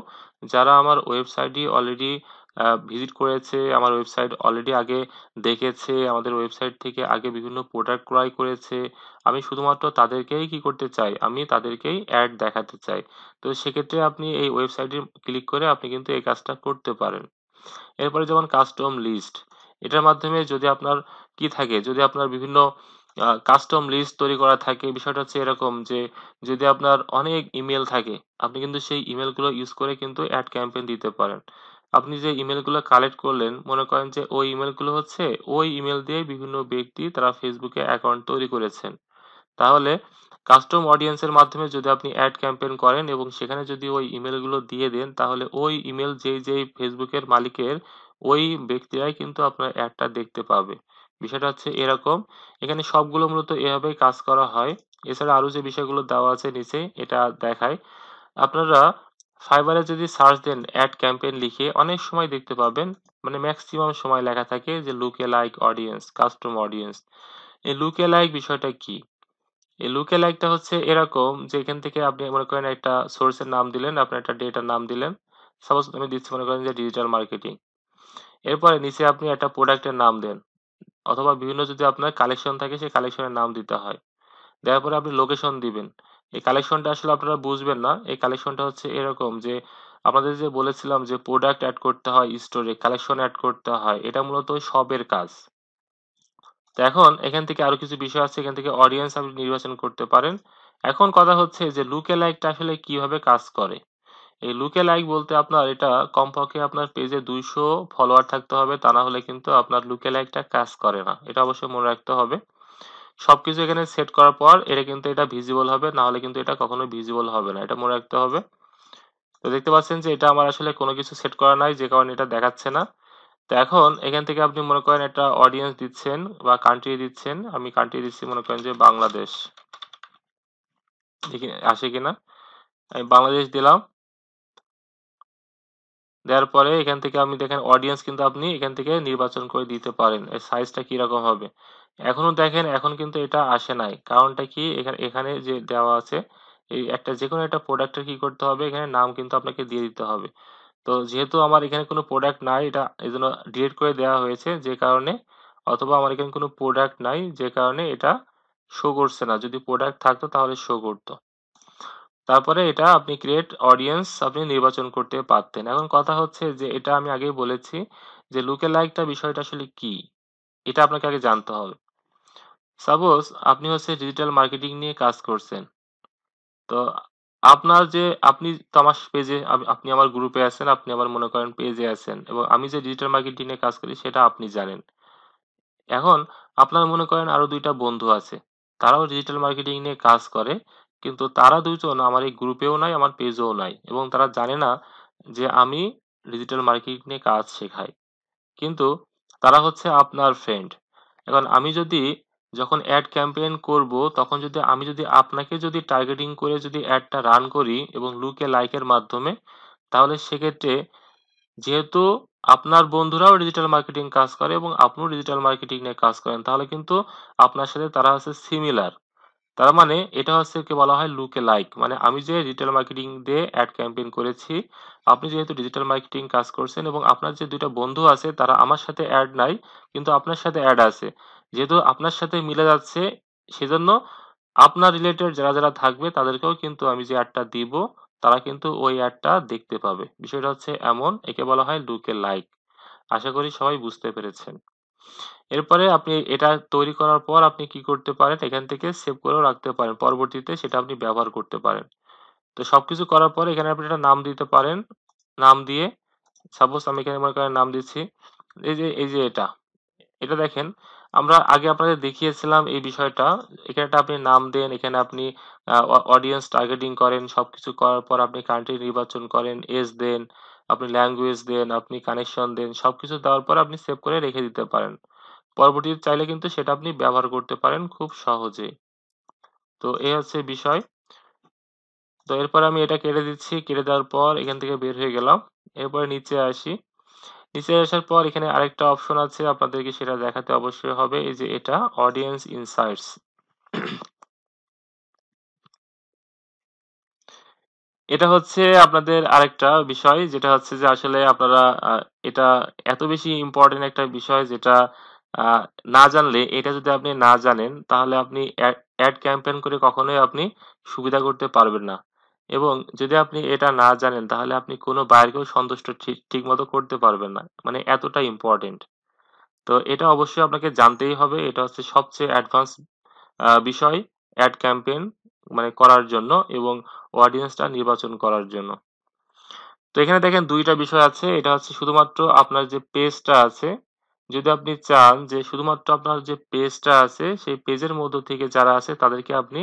যারা আমার ওয়েবসাইটই অলরেডি ভিজিট করেছে, আমার ওয়েবসাইট অলরেডি আগে দেখেছে, আমাদের ওয়েবসাইট থেকে আগে বিভিন্ন প্রোডাক্ট ক্রয় করেছে। আমি শুধুমাত্র তাদেরকেই কি করতে চাই? আমি তাদেরকেই অ্যাড দেখাতে চাই। তো সেক্ষেত্রে আপনি এই ওয়েবসাইটে ক্লিক করে আপনি কিন্তু এই কাজটা করতে পারেন। এরপরে যেমন কাস্টম লিস্ট। এটার মাধ্যমে যদি আপনার কি থাকে? যদি আপনার বিভিন্ন কাস্টম লিস্ট তৈরি করা থাকে, বিষয়টা হচ্ছে এরকম যে যদি আপনার অনেক ইমেইল থাকে, আপনি কিন্তু সেই ইমেইলগুলো ইউজ করে কিন্তু এড ক্যাম্পেইন দিতে পারেন। আপনি যে ইমেইলগুলো কালেক্ট করলেন, মনে করেন যে ওই ইমেইলগুলো হচ্ছে ওই ইমেইল দিয়ে বিভিন্ন ব্যক্তি তারা ফেসবুকে অ্যাকাউন্ট তৈরি করেছেন। তাহলে কাস্টম অডিয়েন্সের মাধ্যমে যদি আপনি অ্যাড ক্যাম্পেইন করেন এবং সেখানে যদি ওই ইমেইলগুলো দিয়ে দেন, তাহলে ওই ইমেইল যেই ফেসবুকের মালিকের ওই ব্যক্তিরাই কিন্তু আপনার অ্যাডটা দেখতে পাবে। বিষয়টা হচ্ছে এরকম। এখানে সবগুলো মূলত এভাবেই কাজ করা হয়। এছাড়া আরো যে বিষয়গুলো দেওয়া আছে নিচে এটা দেখায়। আপনারা ফাইবারে যদি সার্চ দেন অ্যাড ক্যাম্পেইন লিখে অনেক সময় দেখতে পাবেন, মানে ম্যাক্সিমাম সময় লেখা থাকে যে লুকে লাইক অডিয়েন্স, কাস্টম অডিয়েন্স। এই লুকে লাইক বিষয়টা কি? এই লুকে লাইকটা হচ্ছে এরকম যে এখান থেকে আপনি মনে করেন একটা সোর্সের নাম দিলেন, আপনার একটা ডেটার নাম দিলেন। সাপোজ আমি দিচ্ছি মনে করেন যে ডিজিটাল মার্কেটিং। এরপরে নিচে আপনি একটা প্রোডাক্টের নাম দেন অথবা বিভিন্ন যদি আপনার কালেকশন থাকে সেই কালেকশনের নাম দিতে হয়। দেওয়ার পরে আপনি লোকেশন দিবেন। এই কালেকশনটা আসলে আপনারা বুঝবেন না। এই কালেকশনটা হচ্ছে এরকম যে আপনাদের যে বলেছিলাম যে প্রোডাক্ট এড করতে হয় স্টোরে, কালেকশন এড করতে হয়। এটা মূলত সবের কাজ। তো এখন এখান থেকে আরো কিছু বিষয় আছে, এখান থেকে অডিয়েন্স আপনি নির্বাচন করতে পারেন। এখন কথা হচ্ছে যে লুকে লাইকটা আসলে কিভাবে কাজ করে। এই লুকে লাইক বলতে আপনার এটা কমপক্ষে আপনার পেজে 200 ফলোয়ার থাকতে হবে, তা না হলে কিন্তু আপনার লুকে লাইকটা কাজ করে না। এটা অবশ্যই মনে রাখতে হবে। সবকিছু এখানে সেট করার পর এটা কিন্তু এটা ভিজিবল হবে, না হলে কিন্তু এটা কখনো ভিজিবল হবে না, এটা মনে রাখতে হবে। তো দেখতে পাচ্ছেন যে এটা আমার আসলে কোনো কিছু সেট করা নাই, যে কারণে এটা দেখাচ্ছে না। তো এখন এখান থেকে আপনি মনে করেন একটা অডিয়েন্স দিচ্ছেন বা কান্ট্রি দিচ্ছেন। আমি কান্ট্রি দিচ্ছি মনে করেন যে বাংলাদেশ। দেখি আসে কিনা। আমি বাংলাদেশ দিলাম। দেওয়ার পরে এখান থেকে আপনি দেখেন অডিয়েন্স কিন্তু আপনি এখান থেকে নির্বাচন করে দিতে পারেন এর সাইজটা কিরকম হবে। এখনো দেখেন এখন কিন্তু এটা আসে নাই, কারণটা কি? এখানে এখানে যে দেওয়া আছে এই একটা যে কোনো একটা প্রোডাক্টের কি করতে হবে, এখানে নাম কিন্তু আপনাকে দিয়ে দিতে হবে। তো যেহেতু আমার এখানে কোনো প্রোডাক্ট নাই, এটা এই জন্য ডিলিট করে দেওয়া হয়েছে, যে কারণে অথবা আমার এখানে কোনো প্রোডাক্ট নাই যে কারণে এটা শো করছে না। যদি প্রোডাক্ট থাকতো তাহলে শো করতো। তারপরে এটা আপনি ক্রিয়েট অডিয়েন্স আপনি নির্বাচন করতে পারতেন। এখন কথা হচ্ছে যে এটা আমি আগেই বলেছি যে লুকে লাইকটা বিষয়টা আসলে কি, এটা আপনাকে আগে জানতে হবে। সাপোজ আপনি হচ্ছে ডিজিটাল মার্কেটিং নিয়ে কাজ করছেন। তো আপনার যে আপনি তো আমার পেজে, আপনি আমার গ্রুপে আছেন, আপনি আমার মনে করেন পেজে আছেন এবং আমি যে ডিজিটাল মার্কেটিং নিয়ে কাজ করি সেটা আপনি জানেন। এখন আপনার মনে করেন আরো ২ টা বন্ধু আছে। তারাও ডিজিটাল মার্কেটিং নিয়ে কাজ করে। কিন্তু তারা ২ জন আমার এই গ্রুপেও নাই, আমার পেজেও নাই। এবং তারা জানে না যে আমি ডিজিটাল মার্কেটিং নিয়ে কাজ শেখাই। কিন্তু তারা হচ্ছে আপনার ফ্রেন্ড। এখন আমি যদি যখন এড ক্যাম্পেইন করব তখন যদি আমি যদি আপনাকে যদি টার্গেটিং করে যদি এডটা রান করি এবং লুকে লাইকের মাধ্যমে, তাহলে সেক্ষেত্রে যেহেতু আপনার বন্ধুরাও ডিজিটাল মার্কেটিং কাজ করে এবং আপনিও ডিজিটাল মার্কেটিং নিয়ে কাজ করেন, তাহলে কিন্তু আপনার সাথে তারা হচ্ছে সিমিলার। তার মানে এটা হচ্ছে কি বলা হয় লুকে লাইক, মানে আমি যে ডিজিটাল মার্কেটিং দিয়ে অ্যাড ক্যাম্পেইন করেছি, আপনি যেহেতু ডিজিটাল মার্কেটিং কাজ করছেন এবং আপনার যে ২ টা বন্ধু আছে তারা আমার সাথে অ্যাড নাই কিন্তু আপনার সাথে অ্যাড আছে, যেহেতু আপনার সাথে মিলে যাচ্ছে সেজন্য আপনার রিলেটেড যারা থাকবে তাদেরকেও কিন্তু আমি যে অ্যাডটা দিব তারা কিন্তু ওই অ্যাডটা দেখতে পাবে। বিষয়টা হচ্ছে এমন, একে বলা হয় লুকে লাইক। আশা করি সবাই বুঝতে পেরেছেন। এরপরে আপনি এটা তৈরি করার পর আপনি কি করতে পারেন, এখান থেকে সেভ করেও রাখতে পারেন, পরবর্তীতে সেটা আপনি ব্যবহার করতে পারেন। তো সবকিছু করার পরে এখানে আপনি একটা নাম দিতে পারেন। নাম দিয়ে সাপোজ আমি এখানে মনে করেন নাম দিচ্ছি এই যে এটা দেখেন আমরা আগে আপনাদের দেখিয়েছিলাম এই বিষয়টা। এখানে একটা আপনি নাম দেন, এখানে আপনি অডিয়েন্স টার্গেটিং করেন, সবকিছু করার পর আপনি কান্ট্রি নির্বাচন করেন, এজ দেন, আপনি ল্যাঙ্গুয়েজ দেন, আপনি কানেকশন দেন, সবকিছু দেওয়ার পর আপনি সেভ করে রেখে দিতে পারেন। পরবর্তীতে চাইলে কিন্তু সেটা আপনি ব্যবহার করতে পারেন খুব সহজেই। তো এই হচ্ছে বিষয়। তো এরপর আমি এটা কেটে দিচ্ছি, কেটে দেওয়ার পর এখান থেকে বের হয়ে গেলাম। এরপরে নিচে আসি, নিচে আসার পর এখানে আরেকটা অপশন আছে, আপনাদেরকে সেটা দেখাতে অবশ্যই হবে। এই যে এটা অডিয়েন্স ইনসাইটস। এটা হচ্ছে আপনাদের আরেকটা বিষয়, যেটা হচ্ছে যে আসলে আপনারা এটা এত বেশি ইম্পর্টেন্ট একটা বিষয়, যেটা আহ, না জানলে, এটা যদি আপনি না জানেন তাহলে আপনি অ্যাড ক্যাম্পেইন করে কখনোই আপনি সুবিধা করতে পারবেন না। এবং যদি আপনি এটা না জানেন তাহলে আপনি কোনো বায়ারকেও সন্তুষ্ট ঠিক মতো করতে পারবেন না, মানে এতটা ইম্পর্টেন্ট। তো এটা অবশ্যই আপনাকে জানতেই হবে। এটা হচ্ছে সবচেয়ে অ্যাডভান্স বিষয় অ্যাড ক্যাম্পেইন মানে করার জন্য এবং অডিয়েন্সটা নির্বাচন করার জন্য। তো এখানে দেখেন দুইটা বিষয় আছে। এটা হচ্ছে শুধুমাত্র আপনার যে পেজটা আছে, যদি আপনি চান যে শুধুমাত্র আপনার যে পেজটা আছে সেই পেজের মধ্য থেকে যারা আছে তাদেরকে আপনি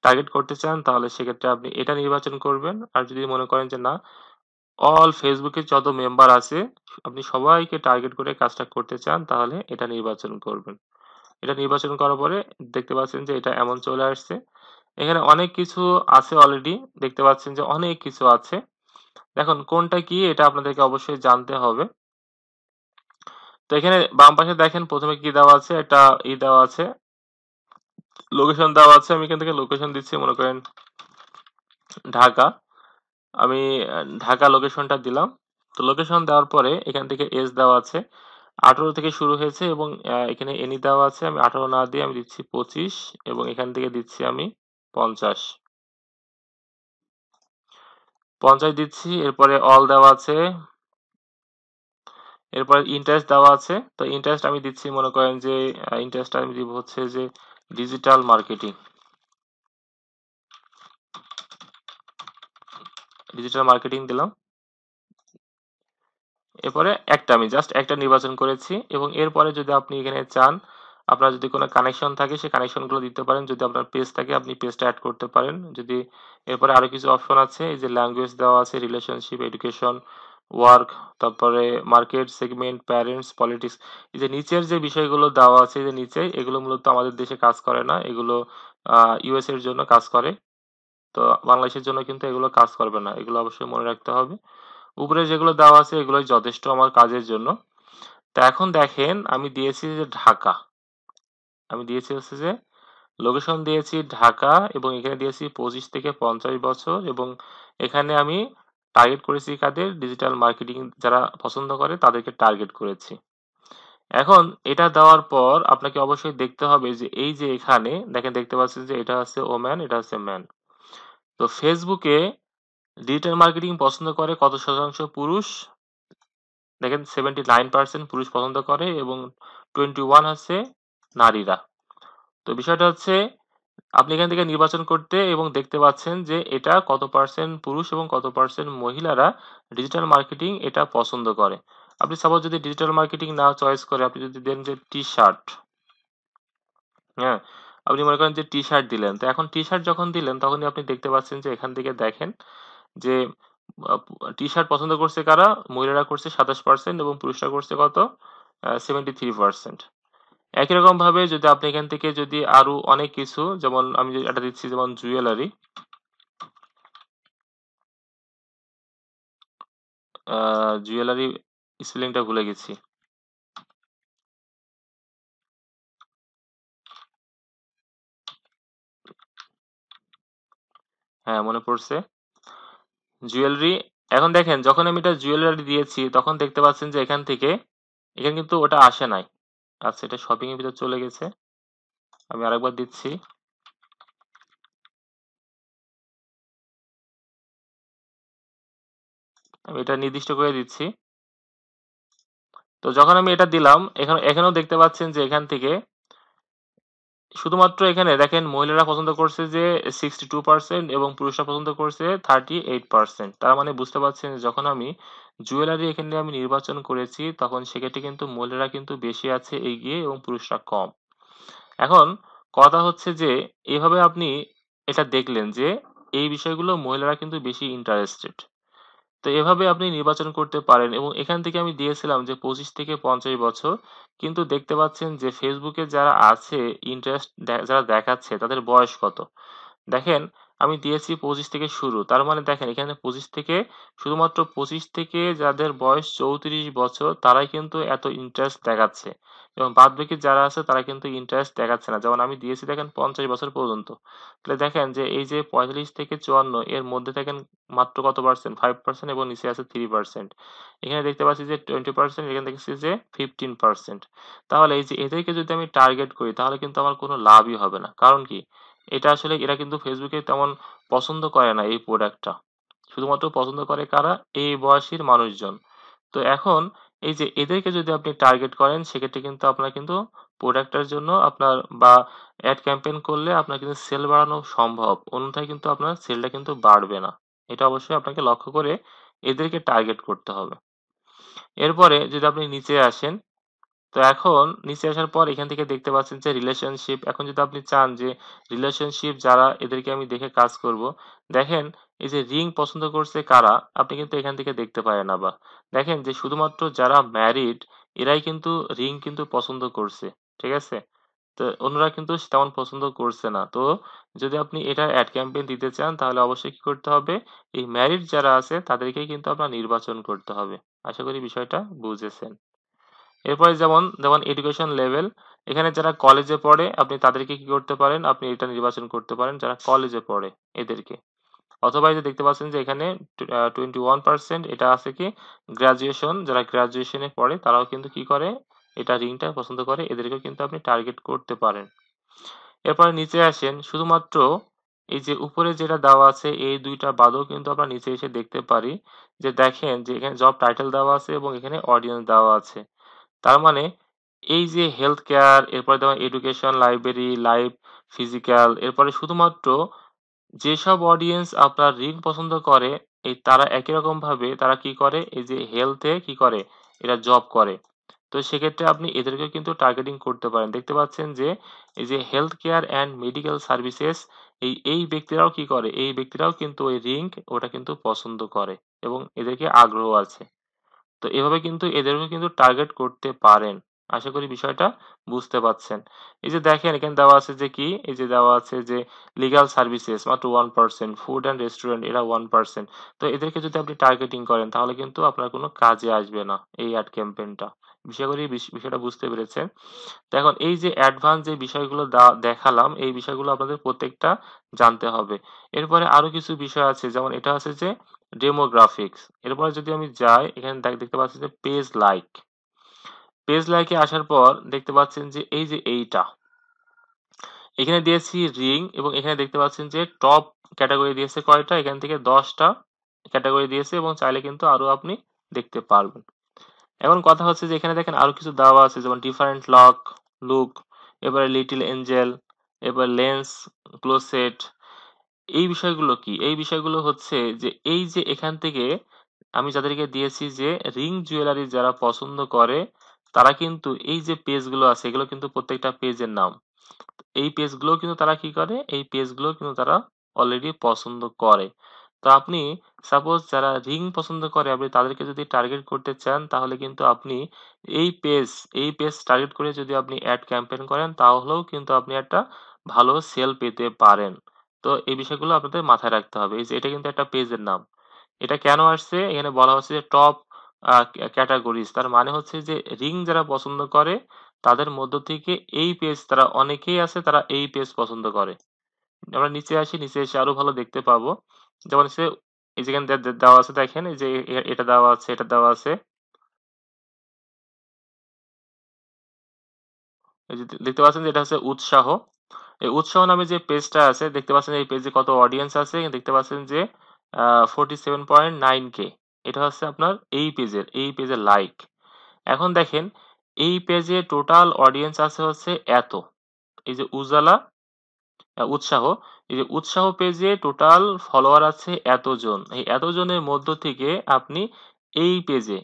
টার্গেট করতে চান, তাহলে সেক্ষেত্রে আপনি এটা নির্বাচন করবেন। আর যদি মনে করেন যে না, অল ফেসবুকে যত মেম্বার আছে আপনি সবাইকে টার্গেট করে কাজটা করতে চান, তাহলে এটা নির্বাচন করবেন। এটা নির্বাচন করার পরে দেখতে পাচ্ছেন যে এটা এমন চলে আসছে। এখানে অনেক কিছু আছে অলরেডি, দেখতে পাচ্ছেন যে অনেক কিছু আছে। দেখুন কোনটা কি এটা আপনাদেরকে অবশ্যই জানতে হবে। তো এখানে বাম পাশে দেখেন প্রথমে কি দেওয়া আছে, একটা দেওয়া আছে, লোকেশন দেওয়া আছে। আমি এখান থেকে লোকেশন দিচ্ছি, মনে করেন ঢাকা। আমি ঢাকা লোকেশনটা দিলাম। তো লোকেশন দেওয়ার পরে এখান থেকে এজ দেওয়া আছে, 18 থেকে শুরু হয়েছে এবং এখানে এনি দেওয়া আছে। আমি 18 না দিয়ে আমি দিচ্ছি 25 এবং এখান থেকে দিচ্ছি আমি 50 50 দিচ্ছি। এরপরে অল দেওয়া আছে, এরপরে ইন্টারেস্ট দেওয়া আছে। তো ইন্টারেস্ট আমি দিচ্ছি, মনে করেন যে ইন্টারেস্ট আমি দিব হচ্ছে যে ডিজিটাল মার্কেটিং, ডিজিটাল মার্কেটিং দিলাম। এরপরে একটা আমি জাস্ট একটা নির্বাচন করেছি এবং এরপরে যদি আপনি এখানে চান, আপনার যদি কোনো কানেকশন থাকে সেই কানেকশনগুলো দিতে পারেন। যদি আপনার পেজ থাকে আপনি পেজটা অ্যাড করতে পারেন। যদি এরপরে আরো কিছু অপশন আছে, এই যে ল্যাঙ্গুয়েজ দেওয়া আছে, রিলেশনশিপ, এডুকেশন, ওয়ার্ক, তারপরে মার্কেট সেগমেন্ট, প্যারেন্টস, পলিটিক্স। এই যে নিচের যে বিষয়গুলো দেওয়া আছে, এই যে নিচে, এগুলো মূলত আমাদের দেশে কাজ করে না, এগুলো ইউএস এর জন্য কাজ করে। তো বাংলাদেশের জন্য কিন্তু এগুলো কাজ করবে না, এগুলো অবশ্যই মনে রাখতে হবে। উপরে যেগুলো দেওয়া আছে এগুলোই যথেষ্ট আমার কাজের জন্য। তো এখন দেখেন আমি দিয়েছি যে ঢাকা, আমি দিয়েছি হচ্ছে যে লোকেশন দিয়েছি ঢাকা এবং এখানে দিয়েছি 25 থেকে 50 বছর এবং এখানে আমি টার্গেট করেছি কাদের, ডিজিটাল মার্কেটিং যারা পছন্দ করে তাদেরকে টার্গেট করেছি। এখন এটা দেওয়ার পর আপনাকে অবশ্যই দেখতে হবে যে এই যে এখানে দেখেন, দেখতে পাচ্ছেন যে এটা হচ্ছে ওম্যান, এটা হচ্ছে ম্যান। তো ফেসবুকে ডিজিটাল মার্কেটিং পছন্দ করে কত শতাংশ পুরুষ, দেখেন 79% পুরুষ পছন্দ করে এবং 21 হচ্ছে নারীরা। তো বিষয়টা হচ্ছে আপনি এখান থেকে নির্বাচন করতে এবং দেখতে পাচ্ছেন যে এটা কত পার্সেন্ট পুরুষ এবং কত পার্সেন্ট মহিলারা ডিজিটাল মার্কেটিং এটা পছন্দ করে। আপনি সাপোজ যদি ডিজিটাল মার্কেটিং না চয়েস করে আপনি যদি দেন যে টি শার্ট, হ্যাঁ, আপনি মনে করেন যে টি শার্ট দিলেন, তো এখন টি শার্ট যখন দিলেন তখনই আপনি দেখতে পাচ্ছেন যে এখান থেকে দেখেন যে টি শার্ট পছন্দ করছে কারা, মহিলারা করছে 27% এবং পুরুষরা করছে কত, 73%। একই রকম ভাবে যদি আপনি এখান থেকে যদি আরো অনেক কিছু, যেমন আমি যদি এটা দিচ্ছি যেমন জুয়েলারি, জুয়েলারি স্পেলিংটা ভুলে গেছি। হ্যাঁ মনে পড়ছে, জুয়েলারি। এখন দেখেন যখন আমি এটা জুয়েলারি দিয়েছি তখন দেখতে পাচ্ছেন যে এখান থেকে এখানে কিন্তু ওটা আসে নাই। আচ্ছা এটা শপিং এর ভিতর চলে গেছে, আমি আরেকবার দিচ্ছি। আমি এটা নির্দিষ্ট করে দিচ্ছি। তো যখন আমি এটা দিলাম এখানেও দেখতে পাচ্ছেন যে এখান থেকে শুধুমাত্র এখানে দেখেন মহিলারা পছন্দ করছে যে 62% এবং পুরুষরা পছন্দ করছে 38%। তার মানে বুঝতে পারছেন যখন আমি জুয়েলারি এখানে আমি নির্বাচন করেছি, তখন সেক্ষেত্রে কিন্তু মহিলারা কিন্তু বেশি আছে এগিয়ে এবং পুরুষরা কম। এখন কথা হচ্ছে যে এভাবে আপনি এটা দেখলেন যে এই বিষয়গুলো মহিলারা কিন্তু বেশি ইন্টারেস্টেড। তো এভাবে আপনি নির্বাচন করতে পারেন এবং এখান থেকে আমি দিয়েছিলাম যে 25 থেকে 50 বছর। কিন্তু দেখতে পাচ্ছেন যে Facebook এ যারা আছে ইন্টারেস্ট যারা দেখাচ্ছে তাদের বয়স কত? দেখেন আমি দিয়েছি 25 থেকে শুরু। তার মানে দেখেন এখানে 25 থেকে শুধুমাত্র 25 থেকে যাদের বয়স 34 বছর তারাই কিন্তু এত ইন্টারেস্ট দেখাচ্ছে। এবং বাদবাকি যারা আছে তারা কিন্তু ইন্টারেস্ট দেখাচ্ছে না। যেমন আমি দিয়েছি দেখেন 50 বছর পর্যন্ত। তাহলে দেখেন যে এই যে 45 থেকে 54 এর মধ্যে দেখেন মাত্র কত পার্সেন্ট? 5% এবং নিচে আছে 3%। এখানে দেখতে পাচ্ছি যে 20%, এখানে দেখছি যে 15%। তাহলে এই যে এদেরকে যদি আমি টার্গেট করি তাহলে কিন্তু আমার কোনো লাভই হবে না। কারণ কি? এটা আসলে এরা কিন্তু ফেসবুকে তেমন পছন্দ করে না এই প্রোডাক্টটা। শুধুমাত্র পছন্দ করে কারা? এই বয়সীর মানুষজন। তো এখন এই যে এদেরকে যদি আপনি টার্গেট করেন সেক্ষেত্রে কিন্তু আপনার কিন্তু প্রোডাক্টটার জন্য আপনার বা অ্যাড ক্যাম্পেইন করলে আপনার কিন্তু সেল বাড়ানো সম্ভব। অন্যথায় কিন্তু আপনার সেলটা কিন্তু বাড়বে না। এটা অবশ্যই আপনাকে লক্ষ্য করে এদেরকে টার্গেট করতে হবে। এরপরে যদি আপনি নিচে আসেন, তো এখন নিচে আসার পর এখান থেকে দেখতে পাচ্ছেন যে রিলেশনশিপ। এখন যদি আপনি চান যে রিলেশনশিপ যারা এদেরকে আমি দেখে কাজ করব, দেখেন এই যে রিং পছন্দ করছে কারা আপনি কিন্তু এখান থেকে দেখতে পারেন। আবার দেখেন যে শুধুমাত্র যারা ম্যারিড এরাই কিন্তু রিং কিন্তু পছন্দ করছে, ঠিক আছে? তো অন্যরা কিন্তু তেমন পছন্দ করছে না। তো যদি আপনি এটা অ্যাড ক্যাম্পেইন দিতে চান তাহলে অবশ্যই কি করতে হবে, এই ম্যারিড যারা আছে তাদেরকেই কিন্তু আপনার নির্বাচন করতে হবে। আশা করি বিষয়টা বুঝেছেন। এরপরে যেমন যেমন এডুকেশন লেভেল, এখানে যারা কলেজে পড়ে আপনি তাদেরকে কি করতে পারেন, আপনি এটা নির্বাচন করতে পারেন যারা কলেজে পড়ে এদেরকে। অথবা এই যে দেখতে পাচ্ছেন যে এখানে 21% এটা আছে কি গ্রাজুয়েশন, যারা গ্রাজুয়েশনে পড়ে তারাও কিন্তু কি করে এটা রিংটা পছন্দ করে, এদেরকেও কিন্তু আপনি টার্গেট করতে পারেন। এরপরে নিচে আসেন, শুধুমাত্র এই যে উপরে যেটা দেওয়া আছে এই দুইটা বাদও কিন্তু আমরা নিচে এসে দেখতে পারি যে দেখেন যে এখানে জব টাইটেল দেওয়া আছে এবং এখানে অডিয়েন্স দেওয়া আছে। তার মানে এই যে হেলথ কেয়ার, এরপরে যেমন এডুকেশন, লাইব্রেরি, লাইফ, ফিজিক্যাল, এরপরে শুধুমাত্র যেসব অডিয়েন্স আপনার রিং পছন্দ করে এই তারা একই রকম ভাবে তারা কি করে এই যে হেলথে কি করে এরা জব করে। তো সেক্ষেত্রে আপনি এদেরকেও কিন্তু টার্গেটিং করতে পারেন। দেখতে পাচ্ছেন যে এই যে health care and medical services এই ব্যক্তিরাও কি করে, এই ব্যক্তিরাও কিন্তু ওই রিং ওটা কিন্তু পছন্দ করে এবং এদেরকে আগ্রহ আছে। তো এভাবে কিন্তু এদেরকে কিন্তু টার্গেট করতে পারেন। আশা করি বিষয়টা বুঝতে পারছেন। এই যে দেখেন এখানে দেওয়া আছে যে কি, এই যে দেওয়া আছে যে লিগ্যাল সার্ভিসেস মাত্র 1%, ফুড অ্যান্ড রেস্টুরেন্ট এরা 1%। তো এদেরকে যদি আপনি টার্গেটিং করেন তাহলে কিন্তু আপনার কোনো কাজে আসবে না এই অ্যাড ক্যাম্পেইনটা। বিষয় করি বিষয়টা বুঝতে পেরেছেন। তো এখন এই যে অ্যাডভান্স যে বিষয়গুলো দেখালাম এই বিষয়গুলো আপনাদের প্রত্যেকটা জানতে হবে। এরপরে আরো কিছু বিষয় আছে, যেমন এটা আছে যে ডেমোগ্রাফিক্স। এরপরে যদি আমি যাই এখানে দেখতে পাচ্ছি যে পেজ লাইক। পেজ লাইকে আসার পর দেখতে পাচ্ছেন যে এই যে এইটা এখানে দিয়েছি রিং এবং এখানে দেখতে পাচ্ছেন যে টপ ক্যাটাগরি দিয়েছে কয়টা, এখান থেকে 10টা ক্যাটাগরি দিয়েছে এবং চাইলে কিন্তু আরো আপনি দেখতে পারবেন। এখন কথা হচ্ছে যে এখানে দেখেন আরো কিছু দেওয়া আছে, যেমন ডিফারেন্ট লুক, এবারে লিটল এঞ্জেল, এবার লেন্স, ক্লোসেট। এই বিষয়গুলো কি? এই বিষয়গুলো হচ্ছে যে এই যে এখান থেকে আমি যাদেরকে দিয়েছি যে রিং জুয়েলারি যারা পছন্দ করে তারা কিন্তু এই যে পেজগুলো আছে এগুলো কিন্তু প্রত্যেকটা পেজের নাম। এই পেজগুলো কিন্তু তারা কি করে? এই পেজগুলো কিন্তু তারা অলরেডি পছন্দ করে। তো আপনি সাপোজ যারা রিং পছন্দ করে আপনি তাদেরকে যদি টার্গেট করতে চান তাহলে কিন্তু আপনি এই পেজ এই পেজ টার্গেট করে যদি আপনি অ্যাড ক্যাম্পেইন করেন তাহলেও কিন্তু আপনি একটা ভালো সেল পেতে পারেন। তো এই বিষয়গুলো আপনাদের মাথায় রাখতে হবে। এই যে এটা কিন্তু একটা পেজের নাম। এটা কেন আসছে? এখানে বলা হচ্ছে যে টপ ক্যাটাগরিজ, তার মানে হচ্ছে যে রিং যারা পছন্দ করে তাদের মধ্য থেকে এই পেজ তারা অনেকেই আছে তারা এই পেজ পছন্দ করে। আমরা নিচে আসি, নিচে এসে আরো ভালো দেখতে পাবো। যেমন হচ্ছে এই যেখানে দেওয়া আছে দেখেন এই যে এটা দেওয়া আছে, এটা দেওয়া আছে। এই যে দেখতে পাচ্ছেন যে এটা হচ্ছে উৎসাহ। এই উৎসাহ নামে যে পেজটা আছে দেখতে পাচ্ছেন এই পেজে কত অডিয়েন্স আছে, দেখতে পাচ্ছেন যে 47.9K। এটা হচ্ছে আপনার এই পেজের লাইক। এখন দেখেন এই পেজে টোটাল অডিয়েন্স আছে হচ্ছে এত। এই যে উৎসাহ, এই যে উৎসাহ পেজে টোটাল ফলোয়ার আছে এতজন। এই এতজনের মধ্য থেকে আপনি এই পেজে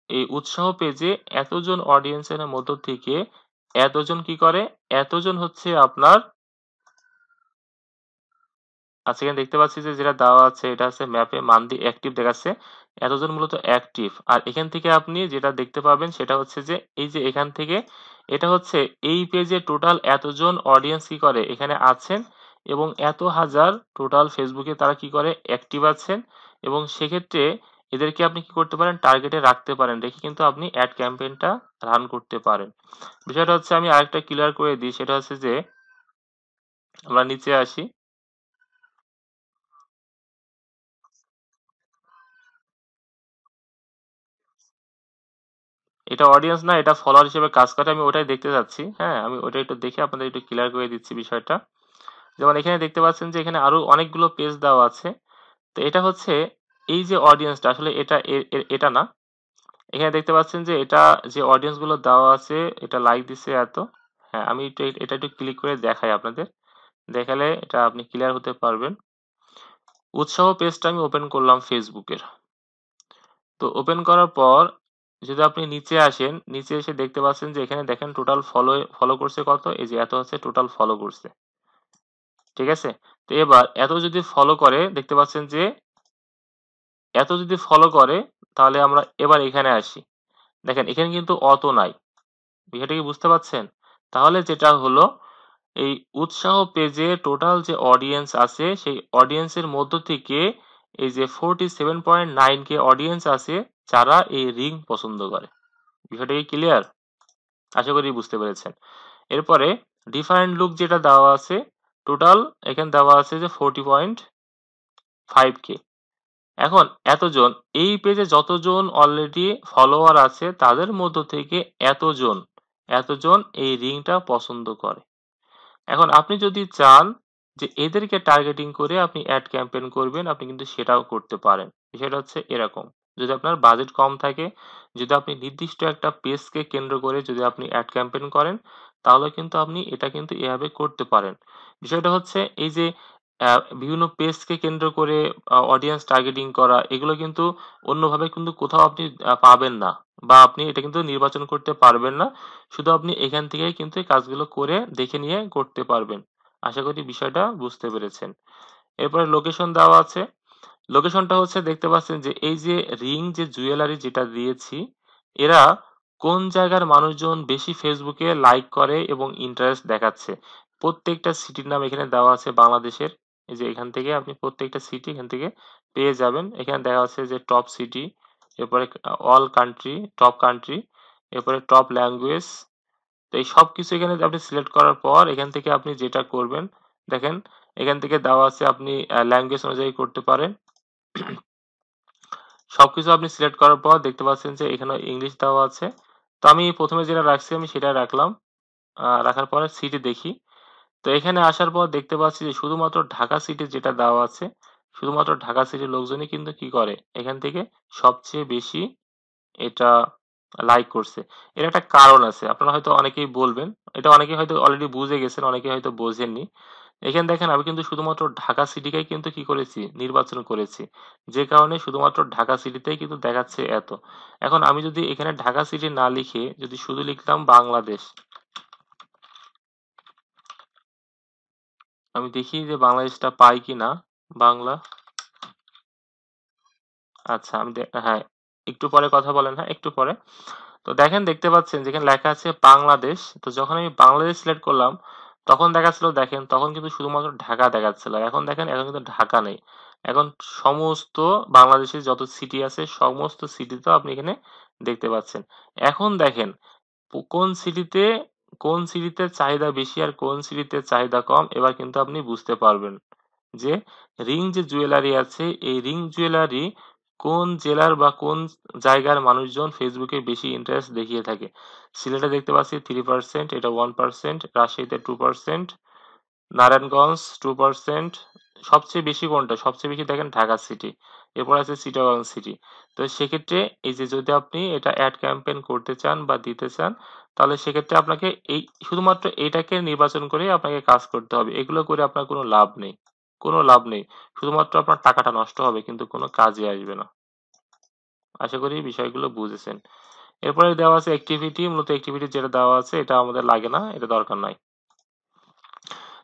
এই উৎসাহ পেজে এতজন অডিয়েন্সের মধ্য থেকে এতজন কি করে, এতজন হচ্ছে আপনার আচ্ছা এখানে দেখতে পাচ্ছি যে যেটা দেওয়া আছে এটা হচ্ছে ম্যাপে মান্থলি অ্যাক্টিভ দেখাচ্ছে, এতজন মূলত অ্যাক্টিভ। আর এখান থেকে আপনি যেটা দেখতে পাবেন সেটা হচ্ছে যে এই যে এখান থেকে এটা হচ্ছে এই পেজে টোটাল এতজন অডিয়েন্স কি করে এখানে আছেন এবং এত হাজার টোটাল ফেসবুকে তারা কি করে অ্যাক্টিভ আছেন, এবং সেক্ষেত্রে এদেরকে আপনি কি করতে পারেন টার্গেটে রাখতে পারেন, রেখে কিন্তু আপনি অ্যাড ক্যাম্পেইনটা রান করতে পারেন। বিষয়টা হচ্ছে আমি আরেকটা ক্লিয়ার করে দিই, সেটা হচ্ছে যে আমরা নিচে আসি। এটা অডিয়েন্স না, এটা ফলোয়ার হিসেবে কাজ করে, আমি ওটাই দেখতে যাচ্ছি। হ্যাঁ, আমি ওটা একটু দেখে আপনাদের একটু ক্লিয়ার করে দিচ্ছি বিষয়টা। যেমন এখানে দেখতে পাচ্ছেন যে এখানে আরো অনেকগুলো পেজ দেওয়া আছে। তো এটা হচ্ছে এই যে অডিয়েন্সটা আসলে এটা না। এখানে দেখতে পাচ্ছেন যে এটা যে অডিয়েন্স গুলো দেওয়া আছে এটা লাইক দিছে এত। হ্যাঁ, আমি এটা একটু ক্লিক করে দেখাই আপনাদের, দেখালে এটা আপনি ক্লিয়ার হতে পারবেন। উৎসাহ পেজটা আমি ওপেন করলাম ফেসবুকের। তো ওপেন করার পর যদি আপনি নিচে আসেন, নিচে এসে দেখতে পাচ্ছেন যে এখানে দেখেন টোটাল ফলো করছে কত, এই যে এত হচ্ছে টোটাল ফলো করছে। ঠিক আছে, তো এবার এত যদি ফলো করে দেখতে পাচ্ছেন যে এত যদি ফলো করে তাহলে আমরা এবার এখানে আসি। দেখেন এখানে কিন্তু অত নাই, বিষয়টা কি বুঝতে পারছেন? তাহলে যেটা হলো এই উৎসাহ পেজে টোটাল যে অডিয়েন্স আছে সেই অডিয়েন্সের মধ্য থেকে এই যে 47.9 কে অডিয়েন্স আছে যারা এই রিং পছন্দ করে। বিষয়টা কি ক্লিয়ার? আশা করি বুঝতে পেরেছেন। এরপরে ডিফারেন্ট লুক যেটা দেওয়া আছে, টোটাল এখানে দেওয়া আছে যে 40.5K। এখন এতজন এই পেজে যতজন অলরেডি ফলোয়ার আছে তাদের মধ্য থেকে এতজন এতজন এই রিংটা পছন্দ করে। এখন আপনি যদি চান যে এদেরকে টার্গেটিং করে আপনি অ্যাড ক্যাম্পেইন করবেন, আপনি কিন্তু সেটাও করতে পারেন। বিষয়টা হচ্ছে এরকম, যদি আপনার বাজেট কম থাকে, যদি আপনি নির্দিষ্ট একটা পেজকে কেন্দ্র করে যদি আপনি অ্যাড ক্যাম্পেইন করেন, তাহলে কিন্তু আপনি এটা কিন্তু এভাবে করতে পারেন। বিষয়টা হচ্ছে এই যে বিভিন্ন পেজকে কেন্দ্র করে অডিয়েন্স টার্গেটিং করা, এগুলো কিন্তু অন্যভাবে কিন্তু কোথাও আপনি পাবেন না, বা আপনি এটা কিন্তু নির্বাচন করতে পারবেন না। শুধু আপনি এখান থেকেই কিন্তু এই কাজগুলো করে দেখে নিয়ে করতে পারবেন। আশা করি বিষয়টা বুঝতে পেরেছেন। এরপরে লোকেশন দেওয়া আছে। লোকেশনটা হচ্ছে দেখতে পাচ্ছেন যে এই যে রিং যে জুয়েলারি যেটা দিয়েছি, এরা কোন জায়গার মানুষজন বেশি ফেসবুকে লাইক করে এবং ইন্টারেস্ট দেখাচ্ছে। প্রত্যেকটা সিটির নাম এখানে দেওয়া আছে বাংলাদেশের। এই যে এখান থেকে আপনি প্রত্যেকটা সিটি এখান থেকে পেয়ে যাবেন। এখানে দেখা যাচ্ছে যে টপ সিটি, এরপরে অল কান্ট্রি, টপ কান্ট্রি, এরপরে টপ ল্যাঙ্গুয়েজ। তো এই সবকিছু এখানে আপনি সিলেক্ট করার পর এখান থেকে আপনি যেটা করবেন, দেখেন এখান থেকে দেওয়া আছে আপনি ল্যাঙ্গুয়েজ অনুযায়ী করতে পারেন। সবকিছু আপনি সিলেক্ট করার পর দেখতে পাচ্ছেন যে এখানে ইংলিশ দেওয়া আছে। তো আমি প্রথমে যেটা রাখছি আমি সেটা রাখলাম। রাখার পরে সিটি দেখি। তো এখানে আসার পর দেখতে পাচ্ছি যে শুধুমাত্র ঢাকা সিটি যেটা দেওয়া আছে, শুধুমাত্র ঢাকা সিটির লোকজনই কিন্তু কি করে এখান থেকে সবচেয়ে বেশি এটা লাইক করছে। এর একটা কারণ আছে, আপনারা হয়তো অনেকেই বলবেন, এটা অনেকেই হয়তো অলরেডি বুঝে গেছেন, অনেকে হয়তো বোঝেননি। এখানে দেখেন আমি কিন্তু শুধুমাত্র ঢাকা সিটিকেই কিন্তু কি করেছি নির্বাচন করেছি, যে কারণে শুধুমাত্র ঢাকা সিটিতেই কিন্তু দেখাচ্ছে এত। এখন আমি যদি এখানে ঢাকা সিটি না লিখে যদি শুধু লিখতাম বাংলাদেশ, আমি দেখি যে বাংলাদেশটা পাই কিনা। বাংলা, আচ্ছা হ্যাঁ, একটু পরে কথা বলেন, হ্যাঁ একটু পরে। তো দেখেন দেখতে পাচ্ছেন যেখানে লেখা আছে বাংলাদেশ, তো যখন আমি বাংলাদেশ সিলেক্ট করলাম তখন দেখাচ্ছিল, দেখেন তখন কিন্তু শুধুমাত্র ঢাকা দেখাচ্ছিল। এখন দেখেন এখন কিন্তু ঢাকা নেই, এখন সমস্ত বাংলাদেশের যত সিটি আছে সমস্ত সিটিতে আপনি এখানে দেখতে পাচ্ছেন। এখন দেখেন কোন সিটিতে কোন সিটিতে চাহিদা বেশি আর কোন সিটিতে চাহিদা কম, এবার কিন্তু আপনি বুঝতে পারবেন যে রিং যে জুয়েলারি আছে এই রিং জুয়েলারি কোন জেলার বা কোন জায়গার মানুষজন ফেসবুকে বেশি ইন্টারেস্ট দেখিয়ে থাকে। সিলেটে দেখতে পাচ্ছি 3%, এটা 1%, রাজশাহীতে 2%, নারায়ণগঞ্জ 2%। সবচেয়ে বেশি কোনটা, সবচেয়ে বেশি দেখেন ঢাকা সিটি, এরপর আছে চিটাগং সিটি। তো সেক্ষেত্রে এই যে যদি আপনি এটা অ্যাড ক্যাম্পেইন করতে চান বা দিতে চান, তাহলে সেক্ষেত্রে আপনাকে এই শুধুমাত্র এটাকে নির্বাচন করে আপনাকে কাজ করতে হবে, এগুলো করে আপনার কোনো লাভ নেই, কোনো লাভ নেই। শুধুমাত্র আপনার টাকাটা নষ্ট হবে কিন্তু কোনো কাজে আসবে না। আশা করি বিষয়গুলো বুঝেছেন। এরপরে দেওয়া আছে অ্যাক্টিভিটি, মূলত অ্যাক্টিভিটি যেটা দেওয়া আছে এটা আমাদের লাগে না, এটা দরকার নাই।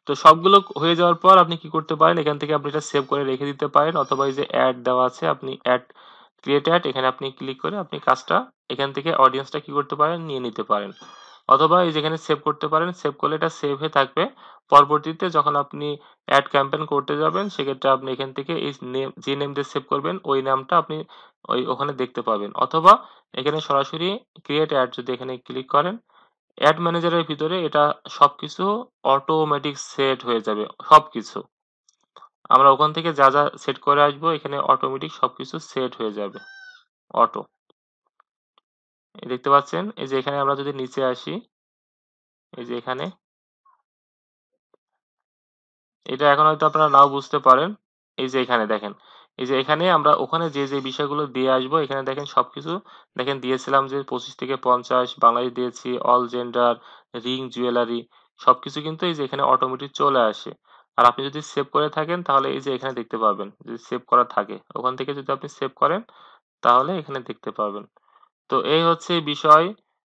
তো সবগুলো হয়ে যাওয়ার পর আপনি কি করতে পারেন, এখান থেকে আপনি এটা সেভ করে রেখে দিতে পারেন, অথবা এই যে অ্যাড দেওয়া আছে, আপনি অ্যাড ক্রিয়েট অ্যাড, এখানে আপনি ক্লিক করে আপনি কাজটা এখান থেকে অডিয়েন্সটা কি করতে পারেন, নিয়ে নিতে পারেন। অথবা এই যেখানে সেভ করতে পারেন, সেভ করলে এটা সেভ হয়ে থাকবে। পরবর্তীতে যখন আপনি অ্যাড ক্যাম্পেইন করতে যাবেন, সেক্ষেত্রে আপনি এখান থেকে এই নেম, যে নেম দিয়ে সেভ করবেন ওই নামটা আপনি ওখানে দেখতে পাবেন। অথবা এখানে সরাসরি ক্রিয়েট অ্যাড যদি এখানে ক্লিক করেন, অ্যাড ম্যানেজারের ভিতরে এটা সবকিছু অটোমেটিক সেট হয়ে যাবে, সবকিছু আমরা ওখান থেকে যা যা সেট করে আসবো এখানে অটোমেটিক সবকিছু সেট হয়ে যাবে, অটো। দেখতে পাচ্ছেন, এই যে এখানে আমরা যদি নিচে আসি, এই যে এখানে, এটা এখন হয়তো আপনারা নাও বুঝতে পারেন। এই যে এখানে দেখেন, এই যে এখানে আমরা ওখানে যে যে বিষয়গুলো দিয়ে আসবো, এখানে দেখেন সবকিছু দেখেন দিয়েছিলাম যে 25 থেকে 50 বাংলাদেশ দিয়েছি, অল জেন্ডার, রিং জুয়েলারি, সবকিছু কিন্তু এই যে এখানে অটোমেটিক চলে আসে। আর আপনি যদি সেভ করে থাকেন তাহলে এই যে এখানে দেখতে পাবেন, যদি সেভ করা থাকে ওখান থেকে যদি আপনি সেভ করেন তাহলে এখানে দেখতে পাবেন। তো এই হচ্ছে বিষয়,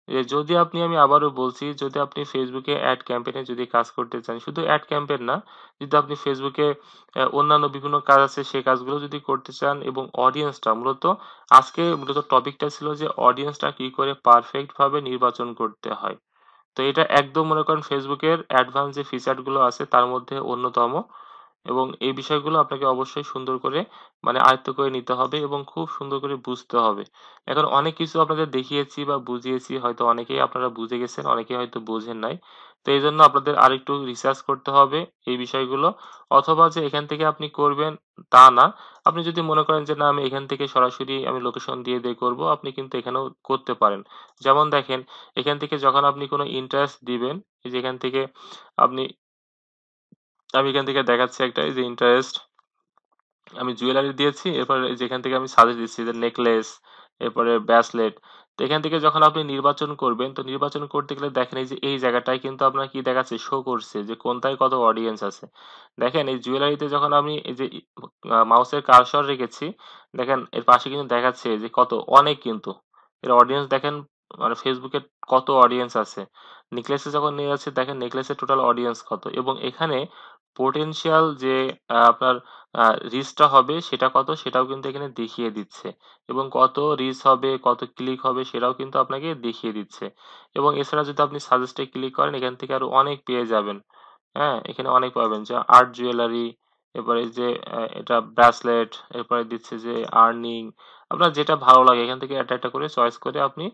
যে যদি আপনি, আমি আবারও বলছি, যদি আপনি ফেসবুকে অ্যাড ক্যাম্পেইনে যদি কাজ করতে চান, শুধু অ্যাড ক্যাম্পেইন না, যদি আপনি ফেসবুকে অন্যান্য বিভিন্ন কাজ আছে সেই কাজগুলো যদি করতে চান, এবং অডিয়েন্সটা মূলত, আজকে মূলত টপিকটা ছিল যে অডিয়েন্সটা কি করে পারফেক্ট ভাবে নির্বাচন করতে হয়। তো এটা একদম মনে করেন ফেসবুকের অ্যাডভান্স যে ফিচার গুলো আছে তার মধ্যে অন্যতম, এবং এই বিষয়গুলো আপনাকে অবশ্যই সুন্দর করে মানে আয়ত্ত করে নিতে হবে এবং খুব সুন্দর করে বুঝতে হবে। এখন অনেক কিছু আপনাদের দেখিয়েছি বা বুঝিয়েছি, হয়তো অনেকেই আপনারা বুঝে গেছেন, অনেকেই হয়তো বোঝেন নাই। তো এই জন্য আপনাদের আরেকটু রিসার্চ করতে হবে এই বিষয়গুলো, অথবা যে এখান থেকে আপনি করবেন তা না। আপনি যদি মনে করেন যে না আমি এখান থেকে সরাসরি আমি লোকেশন দিয়ে দিয়ে করব, আপনি কিন্তু এখানেও করতে পারেন। যেমন দেখেন, এখান থেকে যখন আপনি কোনো ইন্টারেস্ট দিবেন, এই যে এখান থেকে আপনি, আমি এখান থেকে দেখাচ্ছি একটা, এই যে ইন্টারেস্ট আমি জুয়েলারি দিয়েছি, এরপরে যেখান থেকে আমি সাজেস্ট দিচ্ছি যে নেকলেস, এরপরে ব্রেসলেট। তো এখান থেকে যখন আপনি নির্বাচন করবেন, তো নির্বাচন করতে গেলে দেখেন এই যে এই জায়গাটায় কিন্তু আপনার কি দেখাচ্ছে, শো করছে যে কোনটায় কত অডিয়েন্স আছে। দেখেন এই জুয়েলারিতে যখন আমি এই যে মাউসের কার্সর রেখেছি, দেখেন এর পাশে কিন্তু দেখাচ্ছে যে কত, অনেক কিন্তু এর অডিয়েন্স দেখেন, মানে ফেসবুকে কত অডিয়েন্স আছে। নেকলেসে যখন নিয়ে যাচ্ছে দেখেন নেকলেসের টোটাল অডিয়েন্স কত, এবং এখানে পোটেনশিয়াল যে আপনার রিচটা হবে সেটা কত, সেটাও কিন্তু এখানে দেখিয়ে দিচ্ছে, এবং কত রিচ হবে, কত ক্লিক হবে সেটাও কিন্তু আপনাকে দেখিয়ে দিচ্ছে। এবং এছাড়া যদি আপনি সাজেস্টে ক্লিক করেন, এখান থেকে আরো অনেক পেয়ে যাবেন। হ্যাঁ, এখানে অনেক পাবেন, যে আর্ট জুয়েলারি, এরপরে যে এটা ব্রেসলেট, এরপরে দিচ্ছে যে আর্নিং, আপনার যেটা ভালো লাগে এখান থেকে একটা একটা করে চয়েস করে আপনি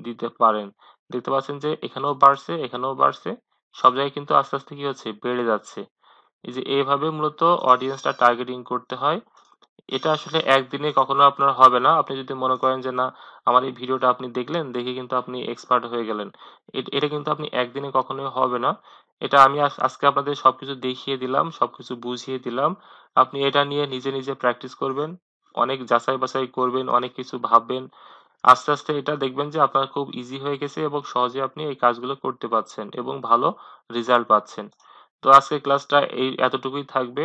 দিতে পারেন। দেখতে পাচ্ছেন যে এখানেও বাড়ছে, এখানেও বাড়ছে, সব জায়গায় কিন্তু আস্তে আস্তে কি হচ্ছে, বেড়ে যাচ্ছে। এই যে এইভাবে মূলত অডিয়েন্সটা টার্গেটিং করতে হয়। এটা আসলে একদিনে কখনো আপনার হবে না। আপনি যদি মনে করেন যে না, আমার এই ভিডিওটা আপনি দেখলেন, দেখে কিন্তু আপনি এক্সপার্ট হয়ে গেলেন, এটা কিন্তু আপনি একদিনে কখনোই হবে না। এটা আমি আজকে আপনাদের সবকিছু দেখিয়ে দিলাম, সবকিছু বুঝিয়ে দিলাম। আপনি এটা নিয়ে নিজে নিজে প্র্যাকটিস করবেন, অনেক যাচাই বাছাই করবেন, অনেক কিছু ভাববেন। আস্তে আস্তে এটা দেখবেন যে আপনার খুব ইজি হয়ে গেছে, এবং সহজে আপনি এই কাজগুলো করতে পারছেন এবং ভালো রেজাল্ট পাচ্ছেন। তো আজকের ক্লাসটা এই এতটুকুই থাকবে।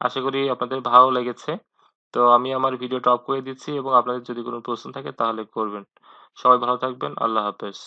আশা করি আপনাদের ভালো লেগেছে। তো আমি আমার ভিডিওটা অফ করে দিচ্ছি, এবং আপনাদের যদি কোনো প্রশ্ন থাকে তাহলে করবেন। সবাই ভালো থাকবেন। আল্লাহ হাফেজ।